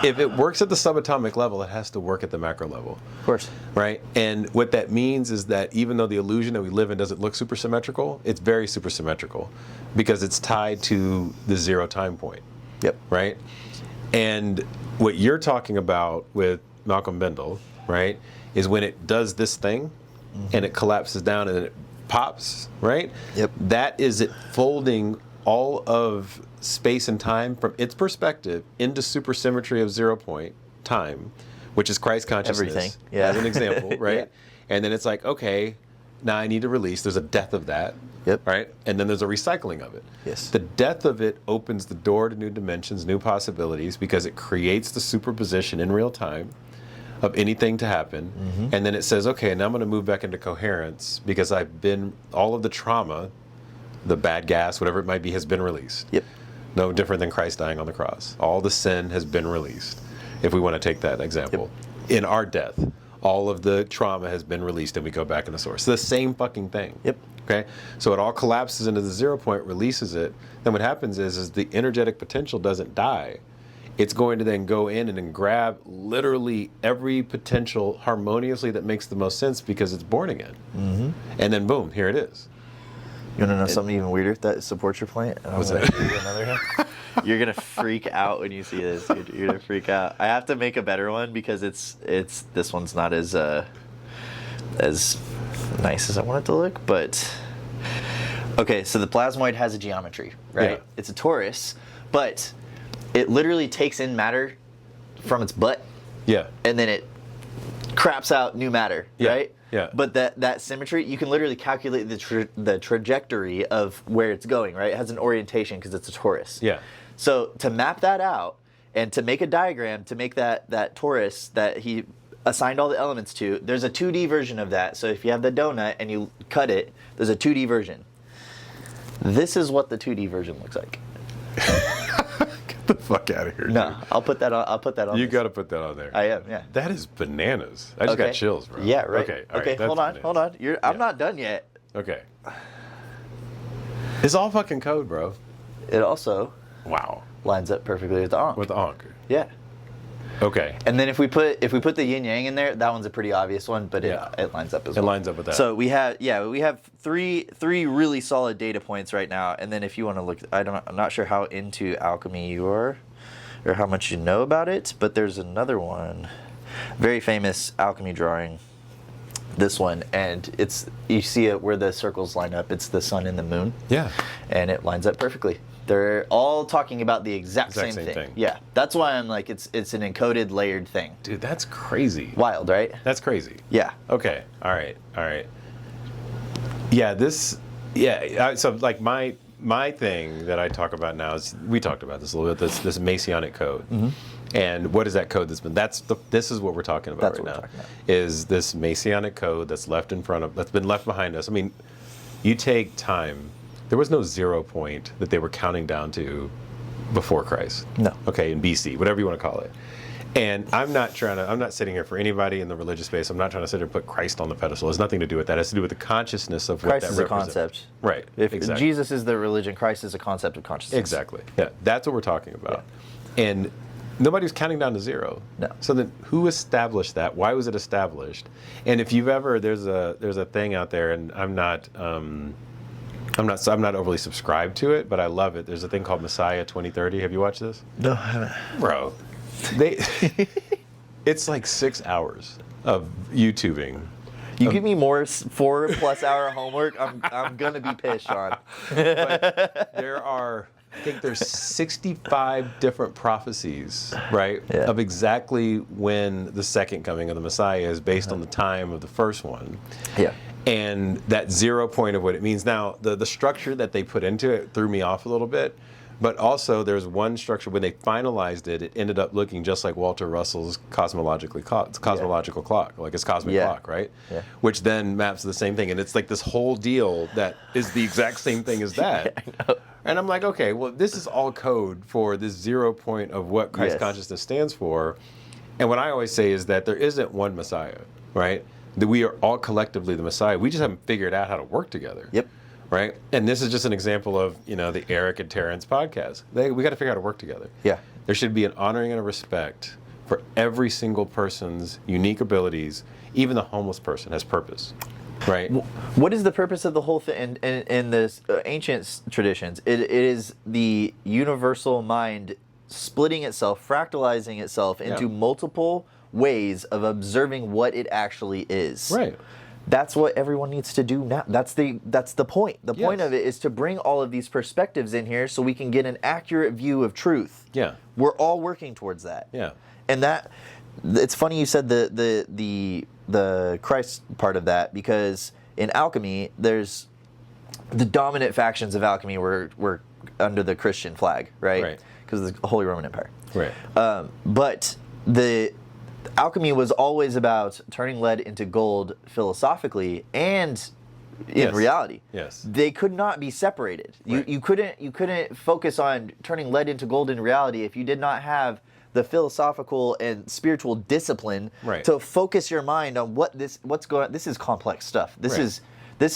if it works at the subatomic level, it has to work at the macro level. Of course. Right? And what that means is that even though the illusion that we live in doesn't look supersymmetrical, it's very supersymmetrical because it's tied to the zero time point. Yep. Right? And what you're talking about with Malcolm Bendel, right, is when it does this thing and it collapses down and it pops, right? Yep. That is it folding all of space and time from its perspective into supersymmetry of 0 point time, which is Christ consciousness. Everything. Yeah. As an example, right? And then it's like, okay, now I need to release. There's a death of that. Yep. Right? And then there's a recycling of it. Yes. The death of it opens the door to new dimensions, new possibilities, because it creates the superposition in real time of anything to happen. And then it says, okay, now I'm going to move back into coherence because all of the trauma, the bad gas, whatever it might be, has been released. Yep. No different than Christ dying on the cross. All the sin has been released, if we want to take that example. In our death, all of the trauma has been released and we go back in the source. The same fucking thing. Yep. Okay? So it all collapses into the 0 point, releases it. Then what happens is the energetic potential doesn't die. It's going to then go in and then grab literally every potential harmoniously that makes the most sense because it's born again. And then boom, here it is. You want to know something even weirder that supports your point? What's that? Another one? You're gonna freak out when you see this. You're gonna freak out. I have to make a better one because it's this one's not as nice as I want it to look. But okay, so the plasmoid has a geometry, right? Yeah. It's a torus, but it literally takes in matter from its butt, and then it craps out new matter, right? Yeah. But that symmetry, you can literally calculate the trajectory of where it's going, right? It has an orientation because it's a torus. Yeah. So to map that out and to make a diagram to make that torus that he assigned all the elements to, there's a 2D version of that. So if you have the donut and you cut it, there's a 2D version. This is what the 2D version looks like. Get the fuck out of here. No, dude. I'll put that on. You got to put that on there. I am, yeah. That is bananas. I just got chills, bro. Yeah, right. Okay, all okay, right, hold on. I'm not done yet. Okay. It's all fucking code, bro. It also Wow. lines up perfectly with the Ankh. With the Ankh. Yeah. Okay. And then if we put the yin yang in there, that one's a pretty obvious one, but it lines up as well. It lines up with that. So we have three really solid data points right now, and then if you want to look, I'm not sure how into alchemy you are, or how much you know about it, but there's another one, very famous alchemy drawing. This one, and you see it where the circles line up. It's the sun and the moon. Yeah. And it lines up perfectly. They're all talking about the exact same thing. Yeah, that's why I'm like, it's an encoded, layered thing. Dude, that's crazy. Wild, right? That's crazy. Yeah. Okay. All right. Yeah, so like my thing that I talk about now is, we talked about this a little bit, this Masonic code. And what is that code that's been, this is what we're talking about That's right what now. we're talking about. Is this Masonic code that's been left behind us. I mean, you take time, there was no 0 point that they were counting down to before Christ. No. Okay, in BC, whatever you want to call it. And I'm not sitting here for anybody in the religious space. I'm not trying to sit here and put Christ on the pedestal. It has nothing to do with that. It has to do with the consciousness of what Christ that is a represents. concept. Right. If exactly. Jesus is the religion, Christ is a concept of consciousness. Exactly. Yeah. That's what we're talking about. And nobody's counting down to 0. No. So then who established that? Why was it established? And if you've ever, there's a thing out there, and I'm not overly subscribed to it, but I love it. There's a thing called Messiah 2030. Have you watched this? No, I haven't. Bro, it's like 6 hours of YouTubing. You give me more 4+ hour homework, I'm gonna be pissed, Sean. But there are I think there's 65 different prophecies, right, Yeah. of exactly when the second coming of the Messiah is based on the time of the first one. Yeah. And that 0 point of what it means. Now, the structure that they put into it threw me off a little bit. But also, there's one structure, when they finalized it, it ended up looking just like Walter Russell's cosmological clock, like his cosmic clock, right? Yeah. Which then maps to the same thing. And it's like this whole deal that is the exact same thing as that. I know. And I'm like, okay, well, this is all code for this 0 point of what Christ consciousness stands for. And what I always say is that there isn't one Messiah, right? That we are all collectively the Messiah. We just haven't figured out how to work together. Yep. Right? And this is just an example of, the Eric and Terence podcast. We got to figure out how to work together. Yeah. There should be an honoring and a respect for every single person's unique abilities. Even the homeless person has purpose. Right? What is the purpose of the whole thing in this ancient traditions? It is the universal mind splitting itself, fractalizing itself into multiple ways of observing what it actually is. Right. That's what everyone needs to do now. That's the point. The point of it is to bring all of these perspectives in here so we can get an accurate view of truth. Yeah. We're all working towards that. Yeah. And that, it's funny you said the Christ part of that, because in Alchemy, there's the dominant factions of Alchemy were under the Christian flag, right? Right. Because of the Holy Roman Empire. Right. But the Alchemy was always about turning lead into gold philosophically and in reality. Yes. They could not be separated. Right. You couldn't focus on turning lead into gold in reality if you did not have the philosophical and spiritual discipline to focus your mind on what's going on. This is complex stuff. This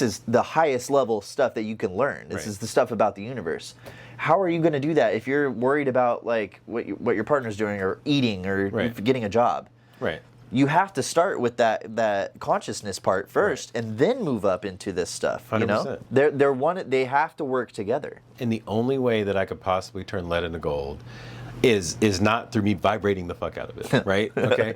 is the highest level stuff that you can learn. This is the stuff about the universe. How are you going to do that if you're worried about like what your partner's doing or eating or getting a job? Right. You have to start with that consciousness part first, and then move up into this stuff. 100%. You know, they're one. They have to work together. And the only way that I could possibly turn lead into gold is not through me vibrating the fuck out of it, right? Okay,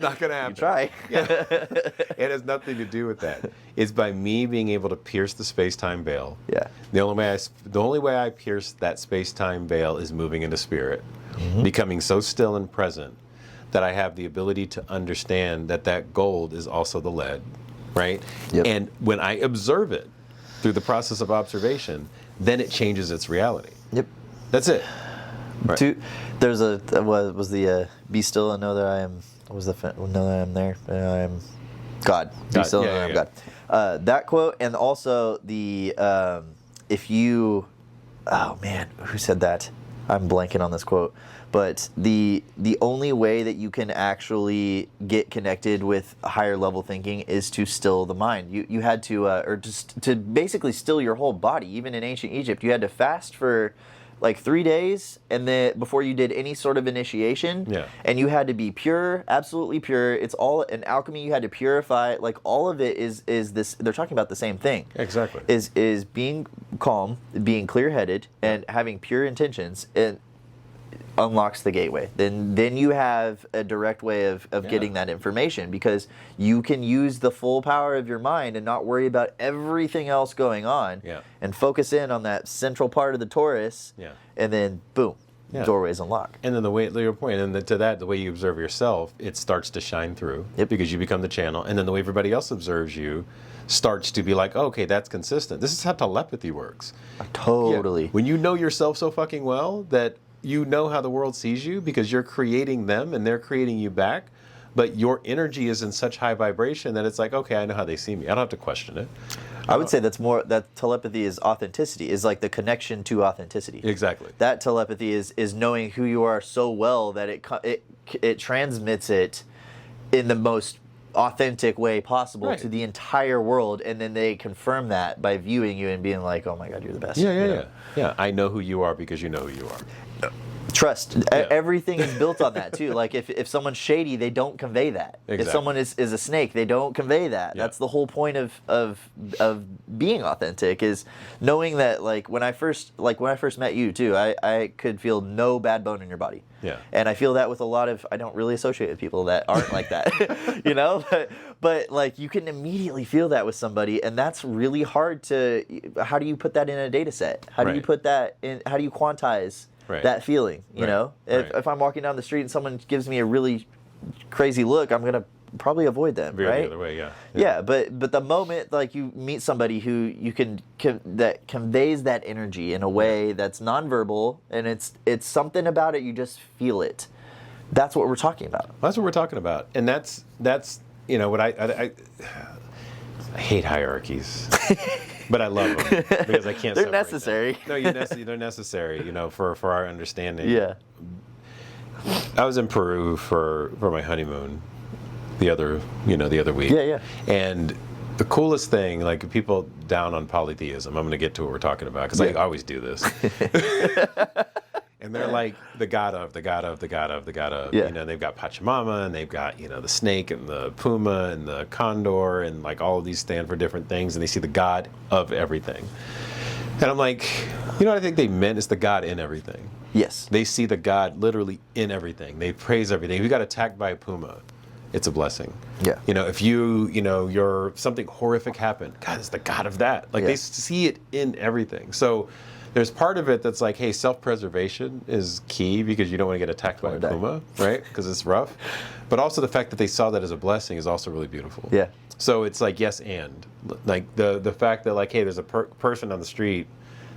not gonna happen. You try. It has nothing to do with that. It's by me being able to pierce the space-time veil. Yeah. The only way I pierce that space-time veil is moving into spirit, becoming so still and present that I have the ability to understand that gold is also the lead, right? Yep. And when I observe it through the process of observation, then it changes its reality. Yep. That's it. Right. There's what was the be still and know that I am. What was know that I am there? I am God. Be still and know that I am God. That quote, and also the if you, oh man, who said that? I'm blanking on this quote. But the only way that you can actually get connected with higher level thinking is to still the mind. You had to, or just to basically still your whole body. Even in ancient Egypt, you had to fast for like 3 days, and then before you did any sort of initiation. Yeah. And you had to be pure, absolutely pure. It's all in alchemy. You had to purify. Like all of it is this. They're talking about the same thing. Exactly. Is being calm, being clear-headed, and having pure intentions, and unlocks the gateway. Then you have a direct way of getting that information, because you can use the full power of your mind and not worry about everything else going on, and focus in on that central part of the torus, and then boom, doorways unlock. And then the way, your point, and the way you observe yourself, it starts to shine through, because you become the channel, and then the way everybody else observes you starts to be like, oh, okay, that's consistent. This is how telepathy works. Totally. When you know yourself so fucking well that you know how the world sees you, because you're creating them and they're creating you back, but your energy is in such high vibration that it's like, okay, I know how they see me. I don't have to question it. I would say that telepathy is authenticity, is like the connection to authenticity. Exactly. That telepathy is knowing who you are so well that it transmits it in the most authentic way possible to the entire world, and then they confirm that by viewing you and being like, oh my God, you're the best. Yeah, I know who you are because you know who you are. Trust. Everything is built on that too. Like if someone's shady, they don't convey that. Exactly. If someone is a snake, they don't convey that. That's the whole point of being authentic, is knowing that, like when I first met you too, I could feel no bad bone in your body. Yeah. And I feel that with a lot of, I don't really associate with people that aren't like that, you know, but like you can immediately feel that with somebody, and that's really hard to, how do you put that in a data set? How do you put that in, how do you quantize that feeling, you know? If I'm walking down the street and someone gives me a really crazy look, I'm going to probably avoid them, Veer right? the other way, yeah. Yeah, but the moment like you meet somebody who you can that conveys that energy in a way that's nonverbal, and it's something about it, you just feel it. That's what we're talking about. That's what we're talking about, and that's you know what I hate hierarchies, but I love them because I can't. They're necessary. No, they're necessary. You know, for our understanding. Yeah. I was in Peru for my honeymoon the other week. Yeah. And the coolest thing, like people down on polytheism, I'm going to get to what we're talking about because I always do this. And they're like the god of. Yeah. You know, they've got Pachamama, and they've got, you know, the snake and the puma and the condor, and like all of these stand for different things, and they see the god of everything. And I'm like, you know what I think they meant is the god in everything. Yes. They see the god literally in everything. They praise everything. If you got attacked by a puma, it's a blessing. Yeah. You know, if you're something horrific happened, God is the god of that. Like they see it in everything. So there's part of it that's like, hey, self-preservation is key because you don't want to get attacked by a puma, right? Because it's rough. But also the fact that they saw that as a blessing is also really beautiful. Yeah. So it's like yes and. Like the fact that like, hey, there's a person on the street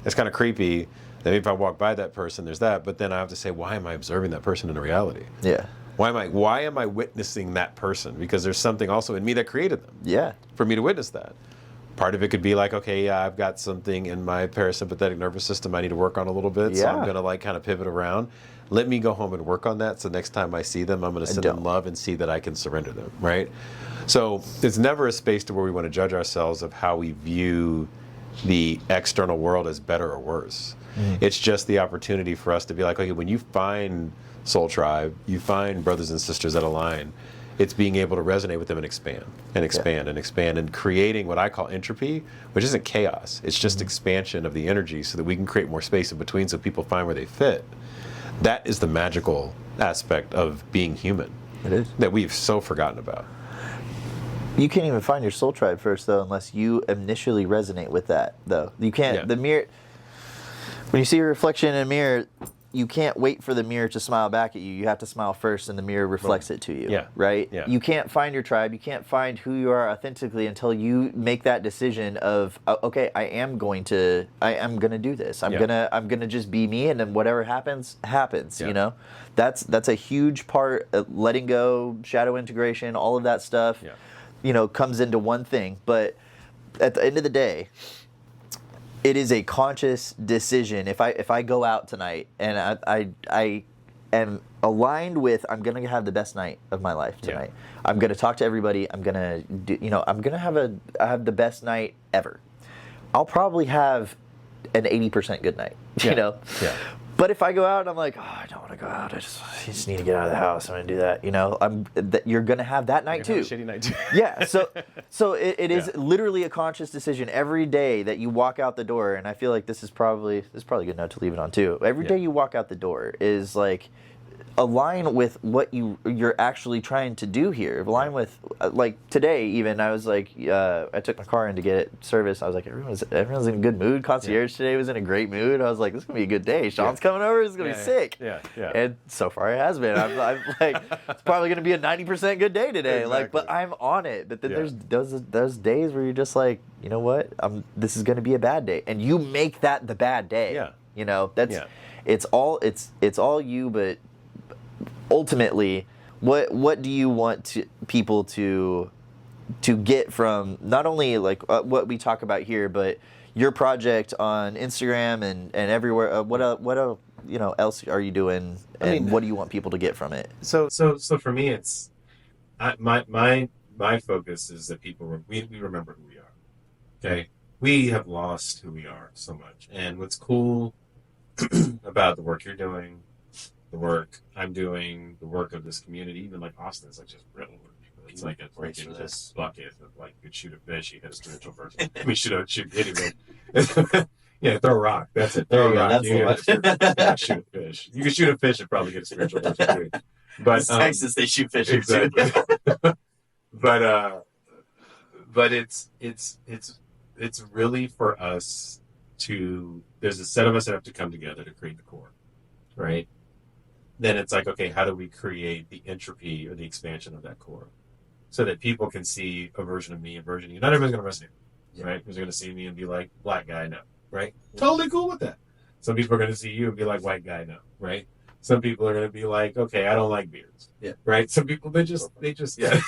that's kind of creepy. Then if I walk by that person, there's that. But then I have to say, why am I observing that person in a reality? Yeah. Why am I witnessing that person? Because there's something also in me that created them. Yeah. For me to witness that. Part of it could be like, okay, yeah, I've got something in my parasympathetic nervous system I need to work on a little bit, so I'm going to like kind of pivot around. Let me go home and work on that, so next time I see them, I'm going to send them love and see that I can surrender them, right? So it's never a space to where we want to judge ourselves of how we view the external world as better or worse. It's just the opportunity for us to be like, okay, when you find Soul Tribe, you find brothers and sisters that align, it's being able to resonate with them and expand and expand and expand and creating what I call entropy, which isn't chaos. It's just expansion of the energy so that we can create more space in between so people find where they fit. That is the magical aspect of being human. It is. That we've so forgotten about. You can't even find your soul tribe first, though, unless you initially resonate with that, though. You can't, the mirror, when you see your reflection in a mirror, you can't wait for the mirror to smile back at you. You have to smile first, and the mirror reflects it to you. Right? You can't find your tribe. You can't find who you are authentically until you make that decision of, okay, I am going to do this. I'm gonna just be me, and then whatever happens. You know, that's a huge part of letting go, shadow integration, all of that stuff. You know, comes into one thing. But at the end of the day, it is a conscious decision. If I go out tonight and I am aligned with, I'm gonna have the best night of my life tonight. I'm gonna talk to everybody. I'm gonna do, I'm gonna have the best night ever. I'll probably have an 80% good night. You know. But if I go out and I'm like, oh, I don't want to go out. I just need to get out of the house. I'm gonna do that. You know, you're gonna have that night too. Have a shitty night too. So it is literally a conscious decision every day that you walk out the door. And I feel like this is probably a good note to leave it on too. Every day you walk out the door is like, align with what you're actually trying to do here. Align with, like today even, I was like, I took my car in to get it serviced. I was like, everyone's in a good mood. Concierge today was in a great mood. I was like, this is gonna be a good day. Sean's coming over. This is gonna be sick. And so far it has been. I'm like, it's probably gonna be a 90% good day today. Exactly. Like, but I'm on it. But then there's those days where you're just like, you know what? This is gonna be a bad day, and you make that the bad day. You know, it's all you, but ultimately, what do you want people to get from not only like what we talk about here, but your project on Instagram and everywhere? What else are you doing, and what do you want people to get from it? So for me, it's my focus is that we remember who we are. Okay, we have lost who we are so much, and what's cool about the work you're doing, the work I'm doing, the work of this community, even like Austin, it's like just real work. It's like a freaking just bucket of like, you could shoot a fish, you hit a spiritual person. We should anyway. Yeah, throw a rock. That's it. There Throw you a go. rock. That's You the can one. shoot a fish. You can shoot a fish and probably get a spiritual blessing too. But Texas, they shoot fish too. exactly. but it's really for us to. There's a set of us that have to come together to create the core, right? Then it's like, okay, how do we create the entropy or the expansion of that core, so that people can see a version of me, a version of you. Not everybody's going to resonate, right? Because they're going to see me and be like, black guy, no, right? Totally cool with that. Some people are going to see you and be like, white guy, no, right? Some people are going to be like, okay, I don't like beards, right? Some people, they just, yeah.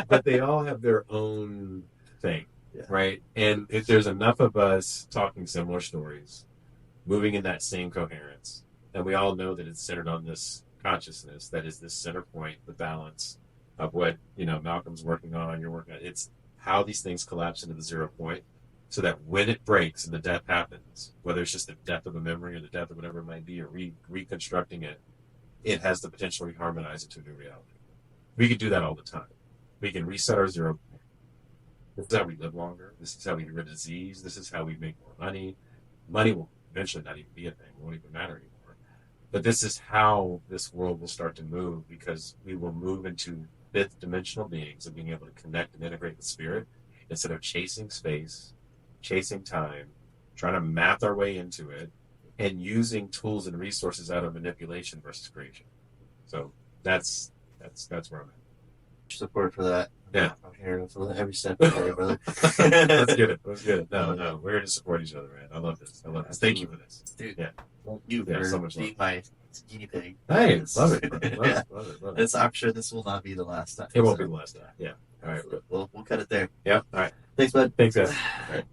But they all have their own thing, right? And if there's enough of us talking similar stories, moving in that same coherence, and we all know that it's centered on this consciousness that is this center point, the balance of what, Malcolm's working on, you're working on. It's how these things collapse into the 0 point, so that when it breaks and the death happens, whether it's just the death of a memory or the death of whatever it might be, or reconstructing it, it has the potential to reharmonize it to a new reality. We could do that all the time. We can reset our 0 point. This is how we live longer. This is how we get rid of disease. This is how we make more money. Money will eventually not even be a thing. It won't even matter anymore. But this is how this world will start to move, because we will move into fifth dimensional beings of being able to connect and integrate with spirit instead of chasing space, chasing time, trying to math our way into it, and using tools and resources out of manipulation versus creation. So that's where I'm at. Support for that. Yeah. I'm hearing it from every step of the way, brother. Let's get it. Let's get it. No. We're here to support each other, man. I love this. Thank you for this. Dude. Yeah. Thank you for so much being my guinea pig. Hey, love it, bro. Love it. I'm sure this will not be the last time. It won't be the last time. Yeah. All right. We'll cut it there. Yeah. All right. Thanks, bud. Thanks, guys. All right.